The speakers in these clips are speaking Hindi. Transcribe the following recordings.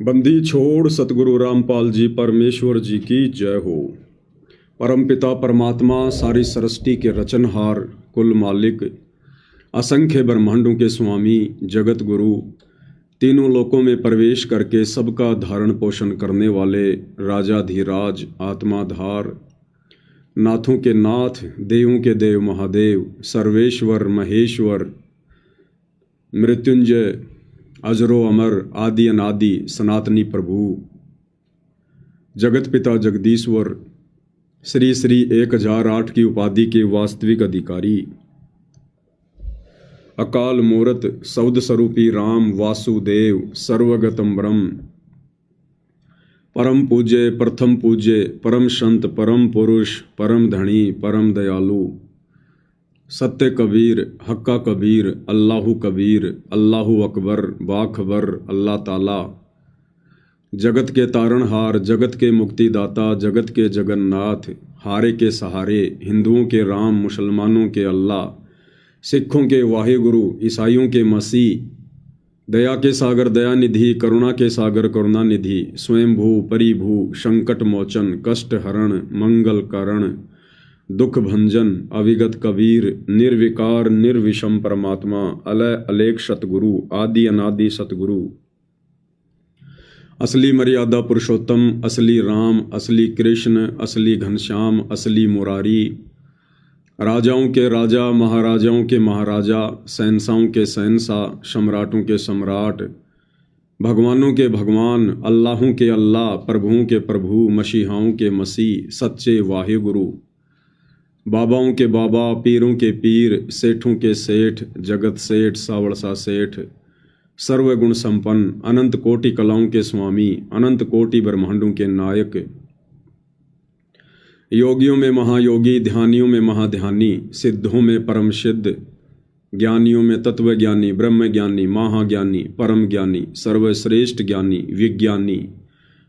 बंदी छोड़ सतगुरु रामपाल जी परमेश्वर जी की जय हो। परमपिता परमात्मा सारी सृष्टि के रचनहार, कुल मालिक, असंख्य ब्रह्मांडों के स्वामी, जगत गुरु, तीनों लोकों में प्रवेश करके सबका धारण पोषण करने वाले राजाधिराज, आत्माधार, नाथों के नाथ, देवों के देव महादेव, सर्वेश्वर महेश्वर, मृत्युंजय, अजरो अमर, आदि अनादि सनातनी प्रभु, जगत पिता जगदीश्वर, श्री श्री 1008 की उपाधि के वास्तविक अधिकारी, अकाल मूरत सौद स्वरूपी राम वासुदेव, सर्वगतम ब्रह्म, परम पूज्य, प्रथम पूज्य, परम संत, परम पुरुष, परम धनी, परम दयालु, सत्य कबीर, हक्का कबीर, अल्लाहु कबीर, अल्लाहु अकबर, बाखबर, अल्लाह ताला, जगत के तारणहार, जगत के मुक्तिदाता, जगत के जगन्नाथ, हारे के सहारे, हिंदुओं के राम, मुसलमानों के अल्लाह, सिखों के वाहिगुरु, ईसाइयों के मसीह, दया के सागर दयानिधि, करुणा के सागर करुणानिधि, स्वयंभू परिभू, संकट मोचन, कष्ट हरण, मंगल कारण, दुख भंजन, अविगत कबीर, निर्विकार निर्विषम परमात्मा, अलय अलेख सतगुरु, आदि अनादि सतगुरु, असली मर्यादा पुरुषोत्तम, असली राम, असली कृष्ण, असली घनश्याम, असली मुरारी, राजाओं के राजा, महाराजाओं के महाराजा, शहंशाहों के शहंशाह, सम्राटों के सम्राट, भगवानों के भगवान, अल्लाहों के अल्लाह, प्रभुओं के प्रभु, मसीहाओं के मसीह, सच्चे वाहिगुरु, बाबाओं के बाबा, पीरों के पीर, सेठों के सेठ, जगत सेठ, सावड़सा सेठ, सर्वगुण संपन्न, अनंत कोटि कलाओं के स्वामी, अनंत कोटि ब्रह्मांडों के नायक, योगियों में महायोगी, ध्यानियों में महाध्यानी, सिद्धों में परम सिद्ध, ज्ञानियों में तत्वज्ञानी, ब्रह्म ज्ञानी, महाज्ञानी, परम ज्ञानी, सर्वश्रेष्ठ ज्ञानी, विज्ञानी,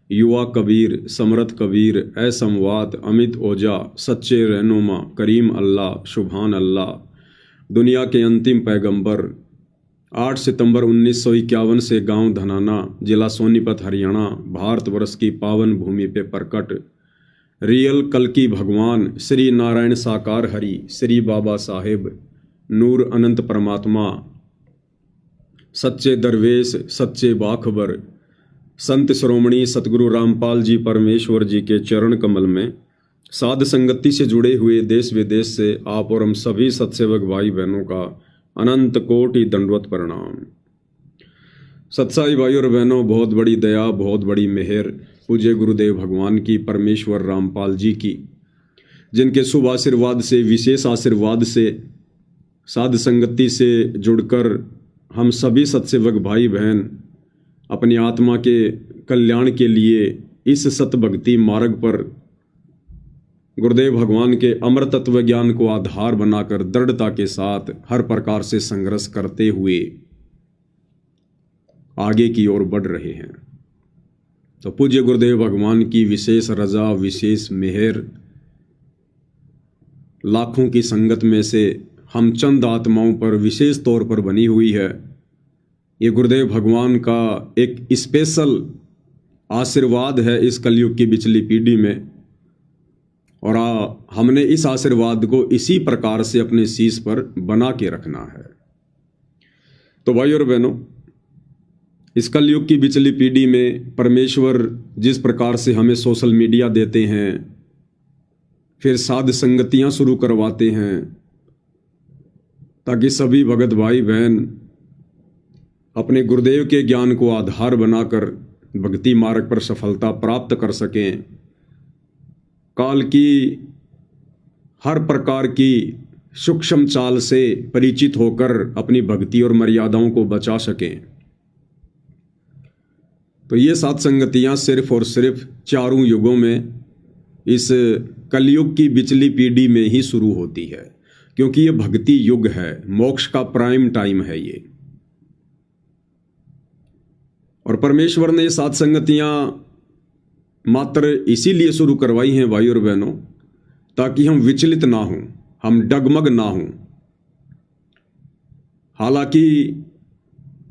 युवा कबीर, समर्थ कबीर, असमवात, अमित ओजा, सच्चे रहनुमा, करीम अल्लाह, सुभान अल्लाह, दुनिया के अंतिम पैगंबर, 8 सितंबर 1951 से गांव धनाना, जिला सोनीपत, हरियाणा, भारतवर्ष की पावन भूमि पे प्रकट रियल कल्कि भगवान श्री नारायण साकार हरि, श्री बाबा साहेब, नूर अनंत परमात्मा, सच्चे दरवेश, सच्चे बाखबर, संत श्रोमणी सतगुरु रामपाल जी परमेश्वर जी के चरण कमल में साध संगति से जुड़े हुए देश विदेश से आप और हम सभी सत्सेवक भाई बहनों का अनंत कोटि दंडवत प्रणाम। सत्साई भाई और बहनों, बहुत बड़ी दया, बहुत बड़ी मेहर पूज्य गुरुदेव भगवान की, परमेश्वर रामपाल जी की, जिनके शुभ आशीर्वाद से, विशेष आशीर्वाद से, साध संगति से जुड़कर हम सभी सत्सेवक भाई बहन अपनी आत्मा के कल्याण के लिए इस सत भक्ति मार्ग पर गुरुदेव भगवान के अमर तत्व ज्ञान को आधार बनाकर दृढ़ता के साथ हर प्रकार से संघर्ष करते हुए आगे की ओर बढ़ रहे हैं। तो पूज्य गुरुदेव भगवान की विशेष रजा, विशेष मेहर, लाखों की संगत में से हम चंद आत्माओं पर विशेष तौर पर बनी हुई है। ये गुरुदेव भगवान का एक स्पेशल आशीर्वाद है इस कलयुग की बिचली पीढ़ी में, और हमने इस आशीर्वाद को इसी प्रकार से अपने शीश पर बना के रखना है। तो भाई और बहनों, इस कलयुग की बिचली पीढ़ी में परमेश्वर जिस प्रकार से हमें सोशल मीडिया देते हैं, फिर साध संगतियां शुरू करवाते हैं, ताकि सभी भगत भाई बहन अपने गुरुदेव के ज्ञान को आधार बनाकर भक्ति मार्ग पर सफलता प्राप्त कर सकें, काल की हर प्रकार की सूक्ष्म चाल से परिचित होकर अपनी भक्ति और मर्यादाओं को बचा सकें। तो ये सात संगतियां सिर्फ और सिर्फ चारों युगों में इस कलयुग की बिचली पीढ़ी में ही शुरू होती है, क्योंकि ये भक्ति युग है, मोक्ष का प्राइम टाइम है ये। और परमेश्वर ने ये सात संगतियां मात्र इसीलिए शुरू करवाई हैं भाई और बहनों, ताकि हम विचलित ना हों, हम डगमग ना हों। हालांकि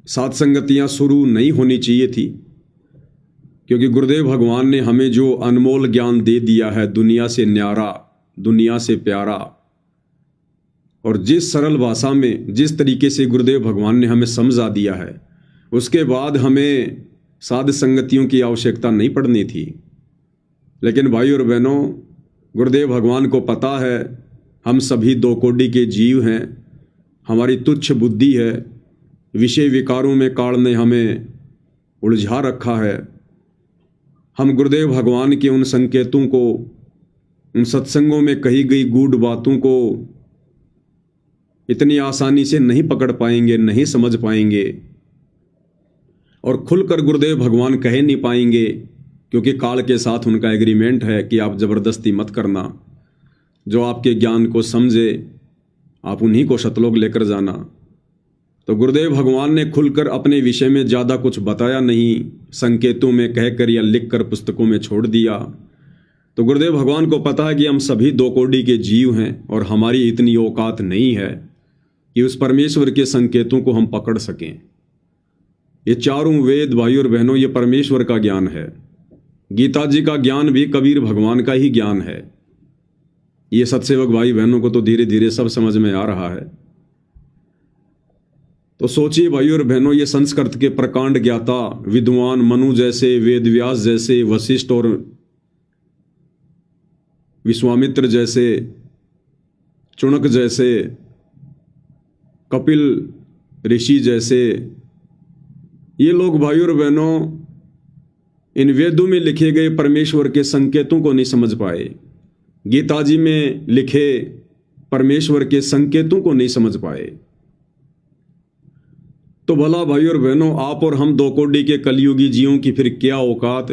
सात संगतियां शुरू नहीं होनी चाहिए थी, क्योंकि गुरुदेव भगवान ने हमें जो अनमोल ज्ञान दे दिया है, दुनिया से न्यारा, दुनिया से प्यारा, और जिस सरल भाषा में जिस तरीके से गुरुदेव भगवान ने हमें समझा दिया है, उसके बाद हमें साध संगतियों की आवश्यकता नहीं पड़नी थी। लेकिन भाई और बहनों, गुरुदेव भगवान को पता है हम सभी दो कोटि के जीव हैं, हमारी तुच्छ बुद्धि है, विषय विकारों में काल ने हमें उलझा रखा है। हम गुरुदेव भगवान के उन संकेतों को, उन सत्संगों में कही गई गूढ़ बातों को इतनी आसानी से नहीं पकड़ पाएंगे, नहीं समझ पाएंगे, और खुलकर गुरुदेव भगवान कह नहीं पाएंगे, क्योंकि काल के साथ उनका एग्रीमेंट है कि आप जबरदस्ती मत करना। जो आपके ज्ञान को समझे आप उन्हीं को सतलोक लेकर जाना। तो गुरुदेव भगवान ने खुलकर अपने विषय में ज़्यादा कुछ बताया नहीं, संकेतों में कहकर या लिखकर पुस्तकों में छोड़ दिया। तो गुरुदेव भगवान को पता है कि हम सभी दो कोटि के जीव हैं और हमारी इतनी औकात नहीं है कि उस परमेश्वर के संकेतों को हम पकड़ सकें। ये चारों वेद भाई और बहनों, ये परमेश्वर का ज्ञान है। गीता जी का ज्ञान भी कबीर भगवान का ही ज्ञान है। ये सत्सेवक भाई बहनों को तो धीरे धीरे सब समझ में आ रहा है। तो सोचिए भाई और बहनों, ये संस्कृत के प्रकांड ज्ञाता विद्वान मनु जैसे, वेद व्यास जैसे, वशिष्ठ और विश्वामित्र जैसे, चुणक जैसे, कपिल ऋषि जैसे, ये लोग भाई और बहनों इन वेदों में लिखे गए परमेश्वर के संकेतों को नहीं समझ पाए, गीता जी में लिखे परमेश्वर के संकेतों को नहीं समझ पाए। तो भला भाई और बहनों, आप और हम दो कोटि के कलयुगी जीवों की फिर क्या औकात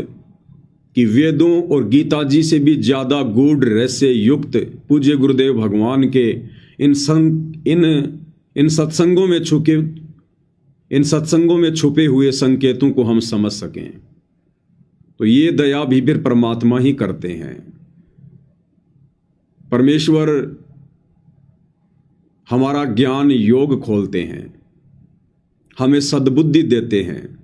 कि वेदों और गीता जी से भी ज्यादा गूढ़ रहस्य युक्त पूज्य गुरुदेव भगवान के इन सत्संगों में छुपे हुए संकेतों को हम समझ सकें। तो ये दया भी फिर परमात्मा ही करते हैं। परमेश्वर हमारा ज्ञान योग खोलते हैं, हमें सद्बुद्धि देते हैं,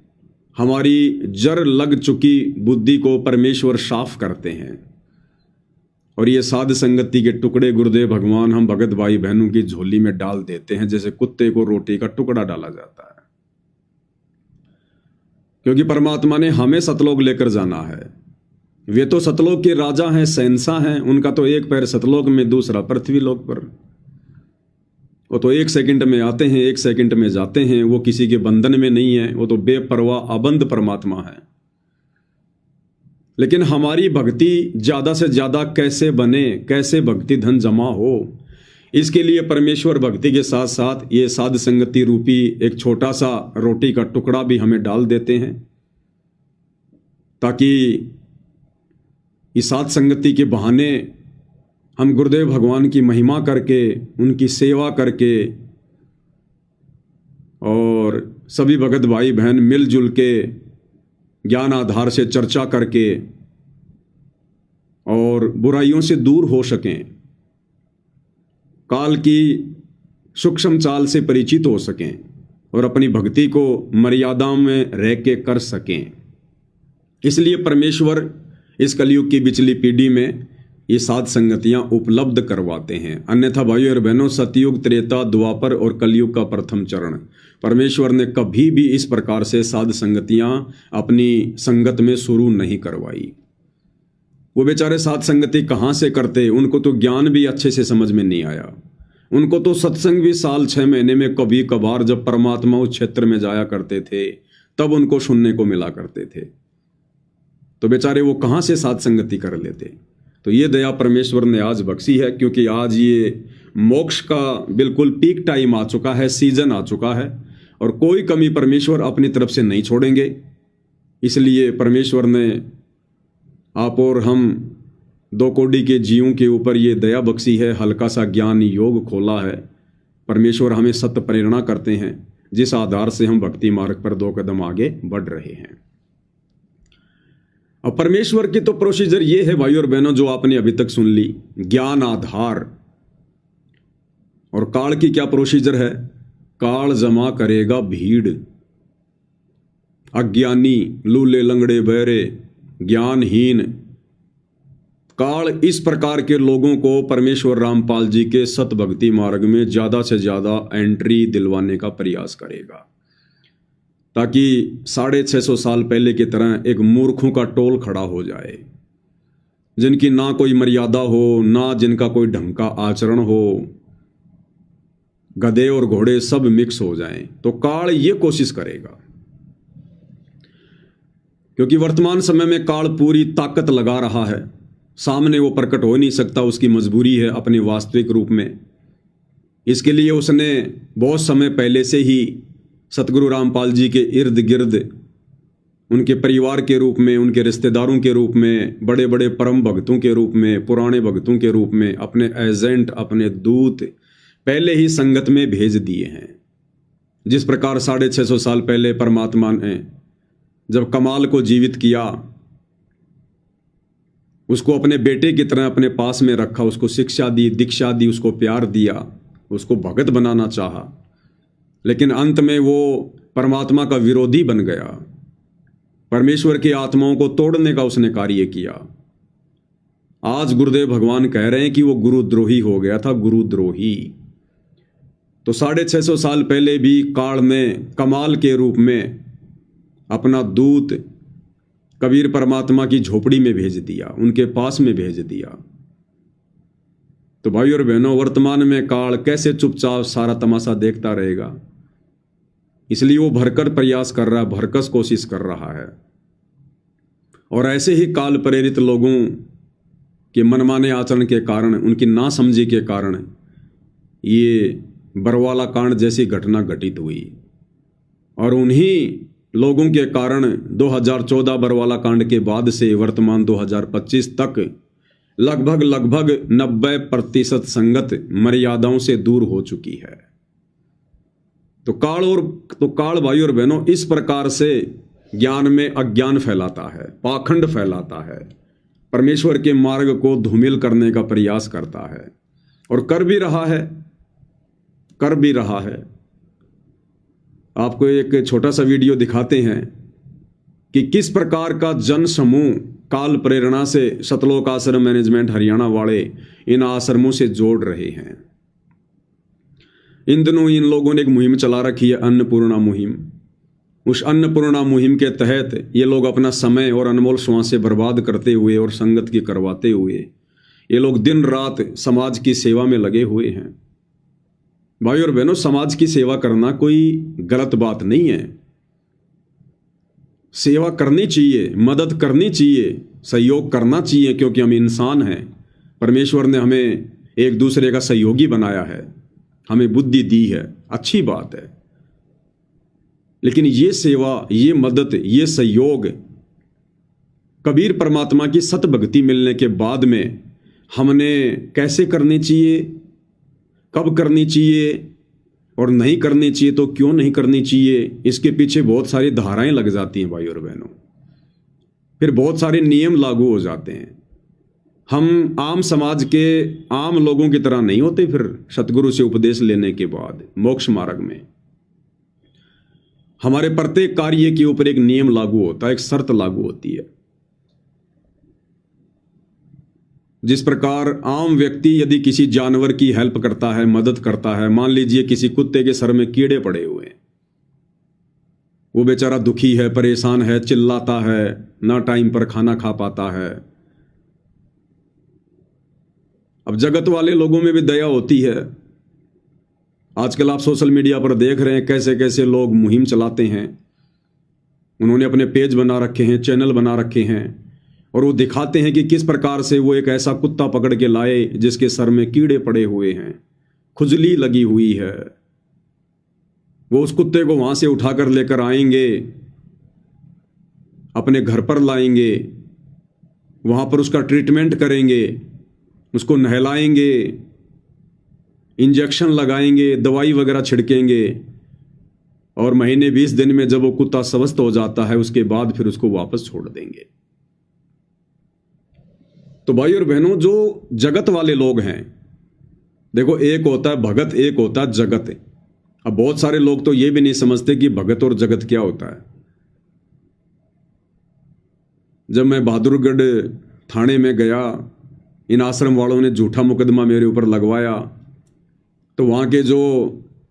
हमारी जर लग चुकी बुद्धि को परमेश्वर साफ करते हैं। और ये साध संगति के टुकड़े गुरुदेव भगवान हम भगत भाई बहनों की झोली में डाल देते हैं, जैसे कुत्ते को रोटी का टुकड़ा डाला जाता है। क्योंकि परमात्मा ने हमें सतलोक लेकर जाना है। वे तो सतलोक के राजा हैं, शहंशाह हैं, उनका तो एक पैर सतलोक में, दूसरा पृथ्वी लोक पर। वो तो 1 सेकंड में आते हैं, 1 सेकंड में जाते हैं, वो किसी के बंधन में नहीं है, वो तो बेपरवाह अबंध परमात्मा है। लेकिन हमारी भक्ति ज्यादा से ज्यादा कैसे बने, कैसे भक्ति धन जमा हो, इसके लिए परमेश्वर भक्ति के साथ साथ ये साध संगति रूपी एक छोटा सा रोटी का टुकड़ा भी हमें डाल देते हैं, ताकि इस साध संगति के बहाने हम गुरुदेव भगवान की महिमा करके, उनकी सेवा करके, और सभी भगत भाई बहन मिलजुल के ज्ञान आधार से चर्चा करके और बुराइयों से दूर हो सकें, काल की सूक्ष्म चाल से परिचित हो सकें और अपनी भक्ति को मर्यादाओं में रह के कर सकें। इसलिए परमेश्वर इस कलयुग की बिचली पीढ़ी में ये साध संगतियां उपलब्ध करवाते हैं। अन्यथा भाइयों और बहनों, सतयुग, त्रेता, द्वापर और कलयुग का प्रथम चरण परमेश्वर ने कभी भी इस प्रकार से साध संगतियां अपनी संगत में शुरू नहीं करवाई। वो बेचारे साध संगति कहाँ से करते, उनको तो ज्ञान भी अच्छे से समझ में नहीं आया। उनको तो सत्संग भी साल 6 महीने में कभी कभार जब परमात्मा उस क्षेत्र में जाया करते थे तब उनको सुनने को मिला करते थे। तो बेचारे वो कहाँ से साध संगति कर लेते। तो ये दया परमेश्वर ने आज बख्शी है, क्योंकि आज ये मोक्ष का बिल्कुल पीक टाइम आ चुका है, सीजन आ चुका है, और कोई कमी परमेश्वर अपनी तरफ से नहीं छोड़ेंगे। इसलिए परमेश्वर ने आप और हम दो कोटि के जीवों के ऊपर ये दया बख्शी है, हल्का सा ज्ञान योग खोला है। परमेश्वर हमें सत्य प्रेरणा करते हैं, जिस आधार से हम भक्ति मार्ग पर 2 कदम आगे बढ़ रहे हैं। अब परमेश्वर की तो प्रोसीजर ये है भाई और बहनों, जो आपने अभी तक सुन ली, ज्ञान आधार। और काल की क्या प्रोसीजर है? काल जमा करेगा भीड़, अज्ञानी, लूले, लंगड़े, बहरे, ज्ञानहीन काल इस प्रकार के लोगों को परमेश्वर रामपाल जी के सत भक्ति मार्ग में ज़्यादा से ज़्यादा एंट्री दिलवाने का प्रयास करेगा, ताकि 650 साल पहले की तरह एक मूर्खों का टोल खड़ा हो जाए, जिनकी ना कोई मर्यादा हो, ना जिनका कोई ढंग का आचरण हो, गधे और घोड़े सब मिक्स हो जाएं। तो काल ये कोशिश करेगा, क्योंकि वर्तमान समय में काल पूरी ताकत लगा रहा है, सामने वो प्रकट हो नहीं सकता, उसकी मजबूरी है अपने वास्तविक रूप में। इसके लिए उसने बहुत समय पहले से ही सतगुरु रामपाल जी के इर्द गिर्द उनके परिवार के रूप में, उनके रिश्तेदारों के रूप में, बड़े बड़े परम भक्तों के रूप में, पुराने भक्तों के रूप में अपने एजेंट, अपने दूत पहले ही संगत में भेज दिए हैं। जिस प्रकार 650 साल पहले परमात्मा ने जब कमाल को जीवित किया, उसको अपने बेटे की तरह अपने पास में रखा, उसको शिक्षा दी, दीक्षा दी, उसको प्यार दिया, उसको भगत बनाना चाहा, लेकिन अंत में वो परमात्मा का विरोधी बन गया। परमेश्वर की आत्माओं को तोड़ने का उसने कार्य किया। आज गुरुदेव भगवान कह रहे हैं कि वो गुरुद्रोही हो गया था, गुरुद्रोही। तो 650 साल पहले भी काल ने कमाल के रूप में अपना दूत कबीर परमात्मा की झोपड़ी में भेज दिया, उनके पास में भेज दिया। तो भाई और बहनों, वर्तमान में काल कैसे चुपचाप सारा तमाशा देखता रहेगा, इसलिए वो भरकर प्रयास कर रहा है, भरकस कोशिश कर रहा है। और ऐसे ही काल प्रेरित लोगों के मनमाने आचरण के कारण, उनकी नासमझी के कारण ये बरवाला कांड जैसी घटना घटित हुई। और उन्हीं लोगों के कारण 2014 बरवाला कांड के बाद से वर्तमान 2025 तक लगभग 90% संगत मर्यादाओं से दूर हो चुकी है। तो काल भाई और बहनों इस प्रकार से ज्ञान में अज्ञान फैलाता है, पाखंड फैलाता है, परमेश्वर के मार्ग को धूमिल करने का प्रयास करता है, और कर भी रहा है। आपको एक छोटा सा वीडियो दिखाते हैं कि किस प्रकार का जन समूह काल प्रेरणा से सतलोक आश्रम मैनेजमेंट हरियाणा वाले इन आश्रमों से जोड़ रहे हैं। इन दिनों इन लोगों ने एक मुहिम चला रखी है, अन्नपूर्णा मुहिम। उस अन्नपूर्णा मुहिम के तहत ये लोग अपना समय और अनमोल श्वासें बर्बाद करते हुए और संगत की करवाते हुए ये लोग दिन रात समाज की सेवा में लगे हुए हैं। भाई और बहनों, समाज की सेवा करना कोई गलत बात नहीं है। सेवा करनी चाहिए, मदद करनी चाहिए, सहयोग करना चाहिए, क्योंकि हम इंसान हैं। परमेश्वर ने हमें एक दूसरे का सहयोगी बनाया है, हमें बुद्धि दी है, अच्छी बात है। लेकिन ये सेवा, ये मदद, ये सहयोग कबीर परमात्मा की सत भक्ति मिलने के बाद में हमने कैसे करनी चाहिए, कब करनी चाहिए और नहीं करनी चाहिए तो क्यों नहीं करनी चाहिए, इसके पीछे बहुत सारी धाराएं लग जाती हैं भाई और बहनों। फिर बहुत सारे नियम लागू हो जाते हैं। हम आम समाज के आम लोगों की तरह नहीं होते। फिर सतगुरु से उपदेश लेने के बाद मोक्ष मार्ग में हमारे प्रत्येक कार्य के ऊपर एक नियम लागू होता है, एक शर्त लागू होती है। जिस प्रकार आम व्यक्ति यदि किसी जानवर की हेल्प करता है, मदद करता है, मान लीजिए किसी कुत्ते के सर में कीड़े पड़े हुए हैं, वो बेचारा दुखी है, परेशान है, चिल्लाता है, ना टाइम पर खाना खा पाता है। अब जगत वाले लोगों में भी दया होती है। आजकल आप सोशल मीडिया पर देख रहे हैं कैसे कैसे लोग मुहिम चलाते हैं। उन्होंने अपने पेज बना रखे हैं, चैनल बना रखे हैं, और वो दिखाते हैं कि किस प्रकार से वो एक ऐसा कुत्ता पकड़ के लाए जिसके सर में कीड़े पड़े हुए हैं, खुजली लगी हुई है। वो उस कुत्ते को वहां से उठाकर लेकर आएंगे, अपने घर पर लाएंगे, वहां पर उसका ट्रीटमेंट करेंगे, उसको नहलाएंगे, इंजेक्शन लगाएंगे, दवाई वगैरह छिड़केंगे, और महीने 20 दिन में जब वो कुत्ता स्वस्थ हो जाता है उसके बाद फिर उसको वापस छोड़ देंगे। तो भाई और बहनों, जो जगत वाले लोग हैं, देखो एक होता है भगत, एक होता है जगत। अब बहुत सारे लोग तो ये भी नहीं समझते कि भगत और जगत क्या होता है। जब मैं बहादुरगढ़ थाने में गया, इन आश्रम वालों ने झूठा मुकदमा मेरे ऊपर लगवाया, तो वहाँ के जो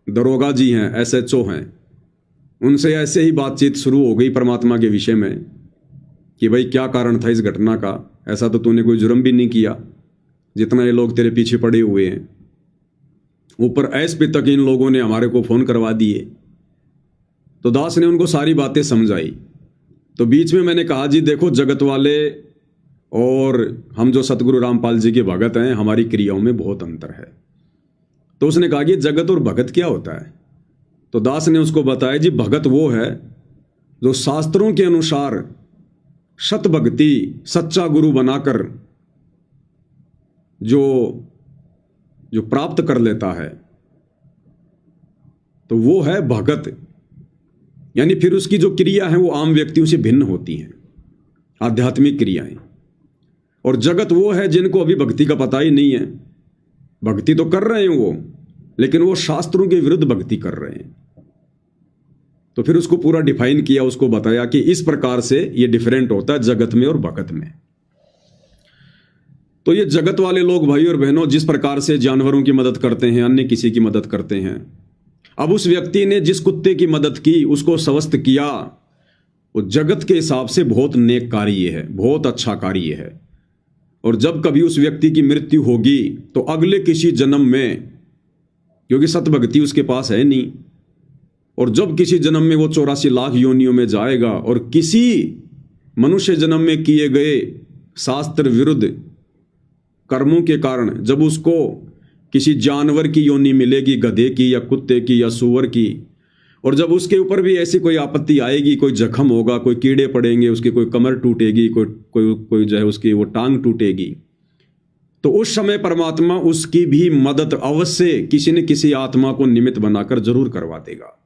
दरोगा जी हैं, SHO हैं, उनसे ऐसे ही बातचीत शुरू हो गई परमात्मा के विषय में कि भाई क्या कारण था इस घटना का, ऐसा तो तूने कोई जुर्म भी नहीं किया जितना ये लोग तेरे पीछे पड़े हुए हैं। ऊपर SP तक इन लोगों ने हमारे को फ़ोन करवा दिए। तो दास ने उनको सारी बातें समझाई। तो बीच में मैंने कहा जी देखो, जगत वाले और हम जो सतगुरु रामपाल जी के भगत हैं, हमारी क्रियाओं में बहुत अंतर है। तो उसने कहा कि जगत और भगत क्या होता है? तो दास ने उसको बताया जी भगत वो है जो शास्त्रों के अनुसार सत भक्ति, सच्चा गुरु बनाकर जो प्राप्त कर लेता है, तो वो है भगत। यानी फिर उसकी जो क्रिया है वो आम व्यक्तियों से भिन्न होती हैं, आध्यात्मिक क्रियाएं। और जगत वो है जिनको अभी भक्ति का पता ही नहीं है। भक्ति तो कर रहे हैं वो, लेकिन वो शास्त्रों के विरुद्ध भक्ति कर रहे हैं। तो फिर उसको पूरा डिफाइन किया, उसको बताया कि इस प्रकार से ये डिफरेंट होता है जगत में और भगत में। तो ये जगत वाले लोग भाई और बहनों जिस प्रकार से जानवरों की मदद करते हैं, अन्य किसी की मदद करते हैं, अब उस व्यक्ति ने जिस कुत्ते की मदद की, उसको स्वस्थ किया, वो जगत के हिसाब से बहुत नेक कार्य है, बहुत अच्छा कार्य है। और जब कभी उस व्यक्ति की मृत्यु होगी तो अगले किसी जन्म में, क्योंकि सतभक्ति उसके पास है नहीं, और जब किसी जन्म में वो 84 लाख योनियों में जाएगा और किसी मनुष्य जन्म में किए गए शास्त्र विरुद्ध कर्मों के कारण जब उसको किसी जानवर की योनि मिलेगी, गधे की या कुत्ते की या सूअर की, और जब उसके ऊपर भी ऐसी कोई आपत्ति आएगी, कोई जख्म होगा, कोई कीड़े पड़ेंगे, उसकी कोई कमर टूटेगी, कोई जो है उसकी वो टांग टूटेगी, तो उस समय परमात्मा उसकी भी मदद अवश्य किसी न किसी आत्मा को निमित्त बनाकर जरूर करवा देगा,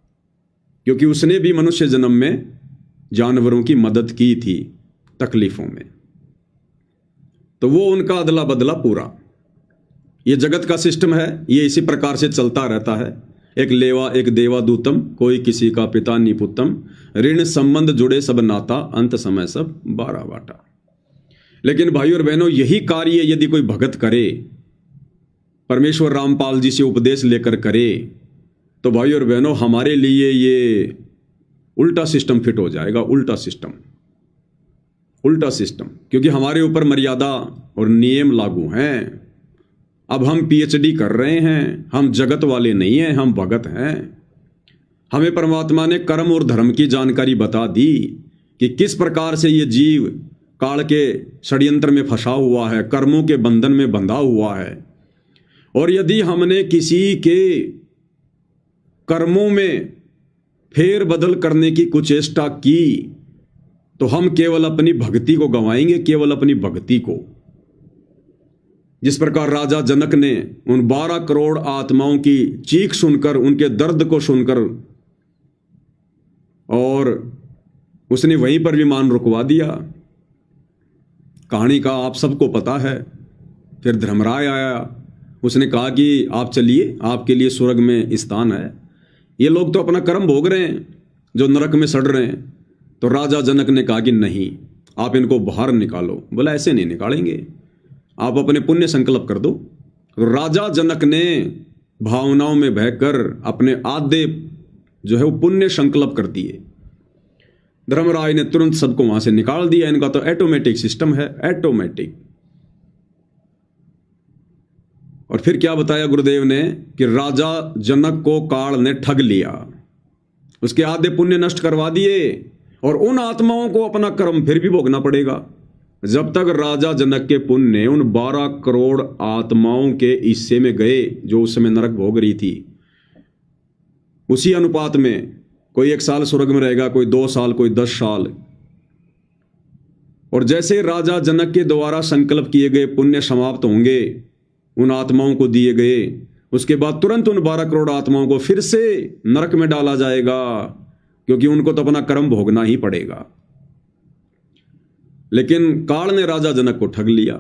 क्योंकि उसने भी मनुष्य जन्म में जानवरों की मदद की थी तकलीफों में। तो वो उनका अदला बदला पूरा। ये जगत का सिस्टम है, ये इसी प्रकार से चलता रहता है। एक लेवा एक देवा दूतम, कोई किसी का पिता निपुत्तम, ऋण संबंध जुड़े सब नाता, अंत समय सब 12 बाटा। लेकिन भाई और बहनों, यही कार्य यदि कोई भगत करे, परमेश्वर रामपाल जी से उपदेश लेकर करे, तो भाई और बहनों हमारे लिए ये उल्टा सिस्टम फिट हो जाएगा। उल्टा सिस्टम, क्योंकि हमारे ऊपर मर्यादा और नियम लागू हैं। अब हम PhD कर रहे हैं, हम जगत वाले नहीं हैं, हम भगत हैं। हमें परमात्मा ने कर्म और धर्म की जानकारी बता दी कि किस प्रकार से ये जीव काल के षड्यंत्र में फंसा हुआ है, कर्मों के बंधन में बंधा हुआ है। और यदि हमने किसी के कर्मों में फेर बदल करने की कुचेष्टा की, तो हम केवल अपनी भक्ति को गंवाएंगे, केवल अपनी भक्ति को। जिस प्रकार राजा जनक ने उन 12 करोड़ आत्माओं की चीख सुनकर, उनके दर्द को सुनकर, और उसने वहीं पर विमान रुकवा दिया। कहानी का आप सबको पता है। फिर धर्मराय आया, उसने कहा कि आप चलिए, आपके लिए स्वर्ग में स्थान है। ये लोग तो अपना कर्म भोग रहे हैं जो नरक में सड़ रहे हैं। तो राजा जनक ने कहा कि नहीं, आप इनको बाहर निकालो। बोला ऐसे नहीं निकालेंगे, आप अपने पुण्य संकल्प कर दो। तो राजा जनक ने भावनाओं में बहकर अपने आधे जो है वो पुण्य संकल्प कर दिए। धर्मराय ने तुरंत सबको वहां से निकाल दिया। इनका तो ऑटोमेटिक सिस्टम है, ऑटोमेटिक। और फिर क्या बताया गुरुदेव ने कि राजा जनक को काल ने ठग लिया, उसके आधे पुण्य नष्ट करवा दिए, और उन आत्माओं को अपना कर्म फिर भी भोगना पड़ेगा। जब तक राजा जनक के पुण्य उन 12 करोड़ आत्माओं के हिस्से में गए जो उस समय नरक भोग रही थी, उसी अनुपात में कोई 1 साल स्वर्ग में रहेगा, कोई 2 साल, कोई 10 साल। और जैसे राजा जनक के द्वारा संकल्प किए गए पुण्य समाप्त होंगे, उन आत्माओं को दिए गए, उसके बाद तुरंत उन 12 करोड़ आत्माओं को फिर से नरक में डाला जाएगा, क्योंकि उनको तो अपना कर्म भोगना ही पड़ेगा। लेकिन काल ने राजा जनक को ठग लिया।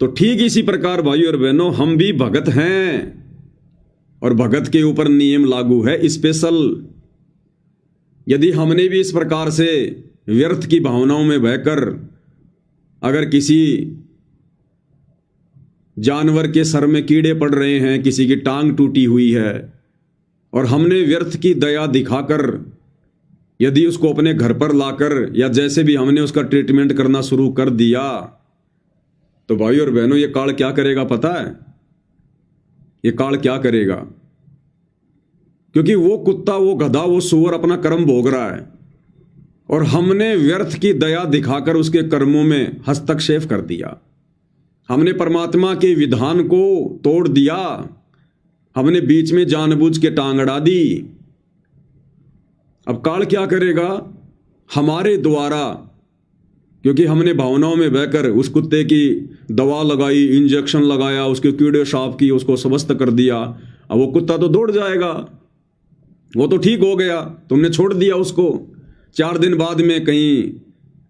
तो ठीक इसी प्रकार भाई और बहनों, हम भी भगत हैं और भगत के ऊपर नियम लागू है स्पेशल। यदि हमने भी इस प्रकार से व्यर्थ की भावनाओं में बहकर अगर किसी जानवर के सर में कीड़े पड़ रहे हैं, किसी की टांग टूटी हुई है, और हमने व्यर्थ की दया दिखाकर यदि उसको अपने घर पर लाकर या जैसे भी हमने उसका ट्रीटमेंट करना शुरू कर दिया, तो भाई और बहनों ये काल क्या करेगा पता है? ये काल क्या करेगा? क्योंकि वो कुत्ता, वो गधा, वो सूअर अपना कर्म भोग रहा है और हमने व्यर्थ की दया दिखाकर उसके कर्मों में हस्तक्षेप कर दिया। हमने परमात्मा के विधान को तोड़ दिया, हमने बीच में जानबूझ के टांग अड़ा दी। अब काल क्या करेगा? हमारे द्वारा, क्योंकि हमने भावनाओं में बहकर उस कुत्ते की दवा लगाई, इंजेक्शन लगाया, उसके कीड़े साफ किए, उसको स्वस्थ कर दिया। अब वो कुत्ता तो दौड़ जाएगा, वो तो ठीक हो गया, तुमने छोड़ दिया उसको। 4 दिन बाद में कहीं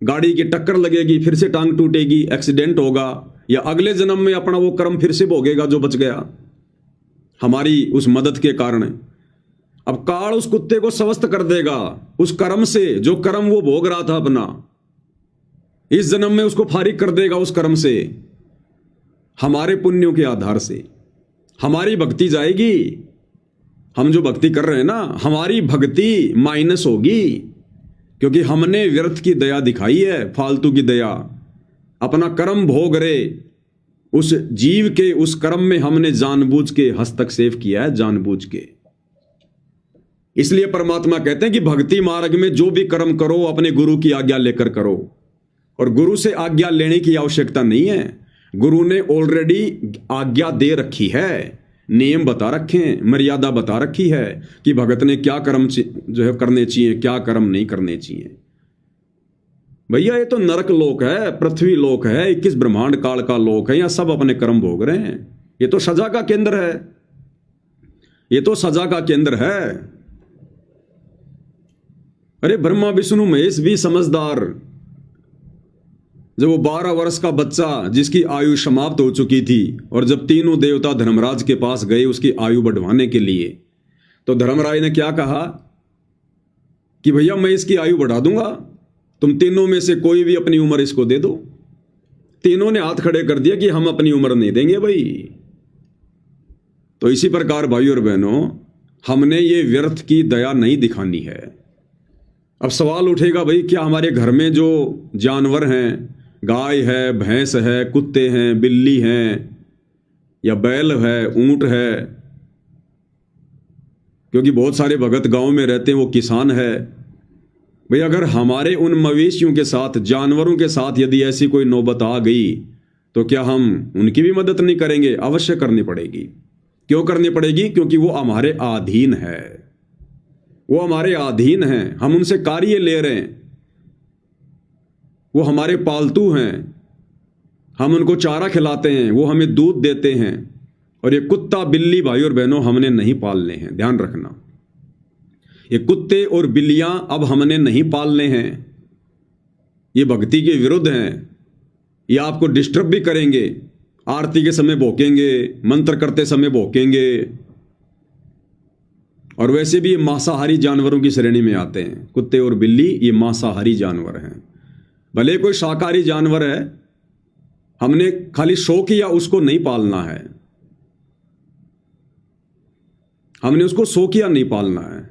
गाड़ी की टक्कर लगेगी, फिर से टांग टूटेगी, एक्सीडेंट होगा, या अगले जन्म में अपना वो कर्म फिर से भोगेगा जो बच गया हमारी उस मदद के कारण। अब काल उस कुत्ते को स्वस्थ कर देगा उस कर्म से, जो कर्म वो भोग रहा था अपना, इस जन्म में उसको फारिग कर देगा उस कर्म से। हमारे पुण्यों के आधार से हमारी भक्ति जाएगी। हम जो भक्ति कर रहे हैं ना, हमारी भक्ति माइनस होगी, क्योंकि हमने व्यर्थ की दया दिखाई है, फालतू की दया। अपना कर्म भोग रहे उस जीव के उस कर्म में हमने जानबूझ के हस्तक्षेप किया है, जानबूझ के। इसलिए परमात्मा कहते हैं कि भक्ति मार्ग में जो भी कर्म करो अपने गुरु की आज्ञा लेकर करो, और गुरु से आज्ञा लेने की आवश्यकता नहीं है। गुरु ने ऑलरेडी आज्ञा दे रखी है, नियम बता रखे हैं, मर्यादा बता रखी है कि भगत ने क्या कर्म जो है करने चाहिए, क्या कर्म नहीं करने चाहिए। भैया ये तो नरक लोक है, पृथ्वी लोक है, 21 ब्रह्मांड काल का लोक है, यहां सब अपने कर्म भोग रहे हैं। ये तो सजा का केंद्र है, ये तो सजा का केंद्र है। अरे ब्रह्मा विष्णु महेश भी समझदार। जब वो 12 वर्ष का बच्चा जिसकी आयु समाप्त हो चुकी थी, और जब तीनों देवता धर्मराज के पास गए उसकी आयु बढ़वाने के लिए, तो धर्मराज ने क्या कहा कि भैया मैं इसकी आयु बढ़ा दूंगा, तुम तीनों में से कोई भी अपनी उम्र इसको दे दो। तीनों ने हाथ खड़े कर दिया कि हम अपनी उम्र नहीं देंगे भाई। तो इसी प्रकार भाई और बहनों, हमने ये व्यर्थ की दया नहीं दिखानी है। अब सवाल उठेगा, भाई क्या हमारे घर में जो जानवर हैं, गाय है, भैंस है, कुत्ते हैं, बिल्ली हैं, या बैल है, ऊंट है, क्योंकि बहुत सारे भगत गांव में रहते हैं, वो किसान है, भाई अगर हमारे उन मवेशियों के साथ, जानवरों के साथ यदि ऐसी कोई नौबत आ गई, तो क्या हम उनकी भी मदद नहीं करेंगे? अवश्य करनी पड़ेगी। क्यों करनी पड़ेगी? क्योंकि वो हमारे अधीन है, वो हमारे अधीन हैं, हम उनसे कार्य ले रहे हैं, वो हमारे पालतू हैं, हम उनको चारा खिलाते हैं, वो हमें दूध देते हैं। और ये कुत्ता बिल्ली भाई और बहनों हमने नहीं पालने हैं, ध्यान रखना। ये कुत्ते और बिल्लियां अब हमने नहीं पालने हैं, ये भक्ति के विरुद्ध हैं, ये आपको डिस्टर्ब भी करेंगे, आरती के समय भौंकेंगे, मंत्र करते समय भौंकेंगे, और वैसे भी ये मांसाहारी जानवरों की श्रेणी में आते हैं। कुत्ते और बिल्ली ये मांसाहारी जानवर हैं। भले कोई शाकाहारी जानवर है, हमने खाली शौक किया उसको नहीं पालना है, हमने उसको शौकिया नहीं पालना है।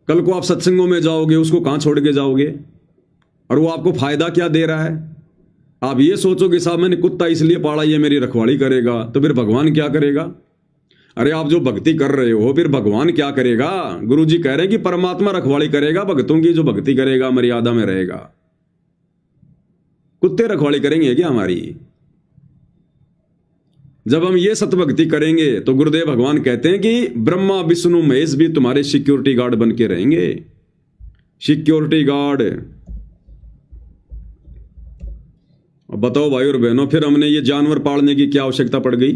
कल को आप सत्संगों में जाओगे, उसको कहां छोड़ के जाओगे? और वो आपको फायदा क्या दे रहा है? आप ये सोचोगे साहब मैंने कुत्ता इसलिए पाला, ये मेरी रखवाली करेगा, तो फिर भगवान क्या करेगा? अरे आप जो भक्ति कर रहे हो, फिर भगवान क्या करेगा? गुरु जी कह रहे हैं कि परमात्मा रखवाली करेगा भक्तों की, जो भक्ति करेगा, मर्यादा में रहेगा। कुत्ते रखवाली करेंगे क्या हमारी? जब हम ये सतभक्ति करेंगे तो गुरुदेव भगवान कहते हैं कि ब्रह्मा विष्णु महेश भी तुम्हारे सिक्योरिटी गार्ड बन के रहेंगे। Security guard. बताओ भाई और बहनों, फिर हमने ये जानवर पालने की क्या आवश्यकता पड़ गई?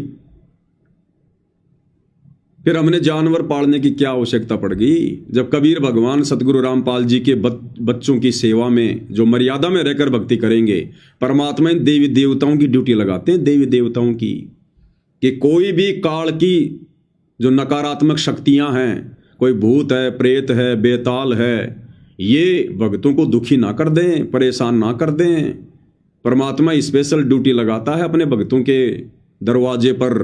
फिर हमने जानवर पालने की क्या आवश्यकता पड़ गई? जब कबीर भगवान सतगुरु रामपाल जी के बच्चों की सेवा में जो मर्यादा में रहकर भक्ति करेंगे, परमात्मा देवी देवताओं की ड्यूटी लगाते हैं, देवी देवताओं की, कि कोई भी काल की जो नकारात्मक शक्तियां हैं, कोई भूत है, प्रेत है, बेताल है, ये भक्तों को दुखी ना कर दें, परेशान ना कर दें। परमात्मा स्पेशल ड्यूटी लगाता है अपने भक्तों के दरवाजे पर,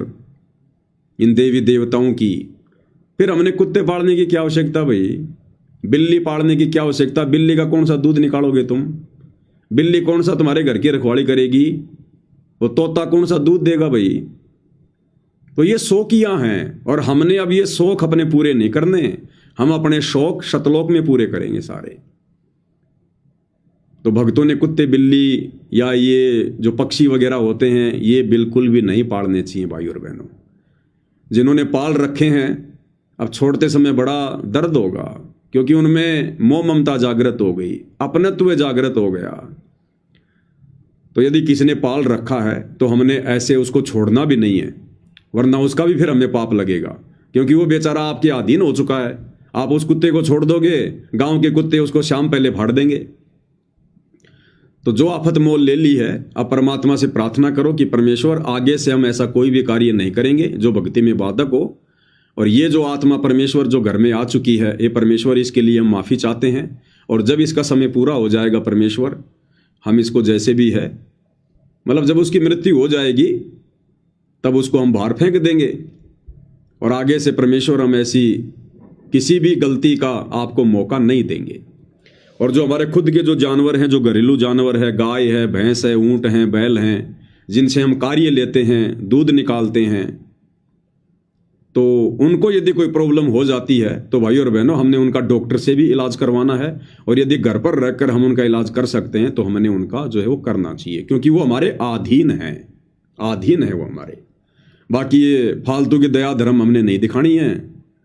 इन देवी देवताओं की। फिर हमने कुत्ते पालने की क्या आवश्यकता भाई, बिल्ली पालने की क्या आवश्यकता? बिल्ली का कौन सा दूध निकालोगे तुम? बिल्ली कौन सा तुम्हारे घर की रखवाली करेगी? वो तोता कौन सा दूध देगा भाई? तो ये शौकियां हैं, और हमने अब ये शौक अपने पूरे नहीं करने, हम अपने शौक शतलोक में पूरे करेंगे सारे। तो भक्तों ने कुत्ते बिल्ली या ये जो पक्षी वगैरह होते हैं ये बिल्कुल भी नहीं पालने चाहिए भाई और बहनों। जिन्होंने पाल रखे हैं अब छोड़ते समय बड़ा दर्द होगा, क्योंकि उनमें मोह ममता जागृत हो गई, अपनत्व जागृत हो गया। तो यदि किसी ने पाल रखा है तो हमने ऐसे उसको छोड़ना भी नहीं है, वरना उसका भी फिर हमें पाप लगेगा, क्योंकि वो बेचारा आपके अधीन हो चुका है। आप उस कुत्ते को छोड़ दोगे, गांव के कुत्ते उसको शाम पहले फाड़ देंगे। तो जो आफत मोल ले ली है, अब परमात्मा से प्रार्थना करो कि परमेश्वर आगे से हम ऐसा कोई भी कार्य नहीं करेंगे जो भक्ति में बाधक हो। और ये जो आत्मा परमेश्वर जो घर में आ चुकी है, ये परमेश्वर इसके लिए हम माफ़ी चाहते हैं। और जब इसका समय पूरा हो जाएगा परमेश्वर, हम इसको जैसे भी है, मतलब जब उसकी मृत्यु हो जाएगी तब उसको हम बाहर फेंक देंगे। और आगे से परमेश्वर हम ऐसी किसी भी गलती का आपको मौका नहीं देंगे। और जो हमारे खुद के जो जानवर हैं, जो घरेलू जानवर है, गाय है, भैंस है, ऊंट हैं, बैल हैं, जिनसे हम कार्य लेते हैं, दूध निकालते हैं, तो उनको यदि कोई प्रॉब्लम हो जाती है तो भाई और बहनों हमने उनका डॉक्टर से भी इलाज करवाना है। और यदि घर पर रहकर हम उनका इलाज कर सकते हैं तो हमने उनका जो है वो करना चाहिए, क्योंकि वो हमारे अधीन है, अधीन है वो हमारे। बाकी ये फालतू की दया धर्म हमने नहीं दिखानी है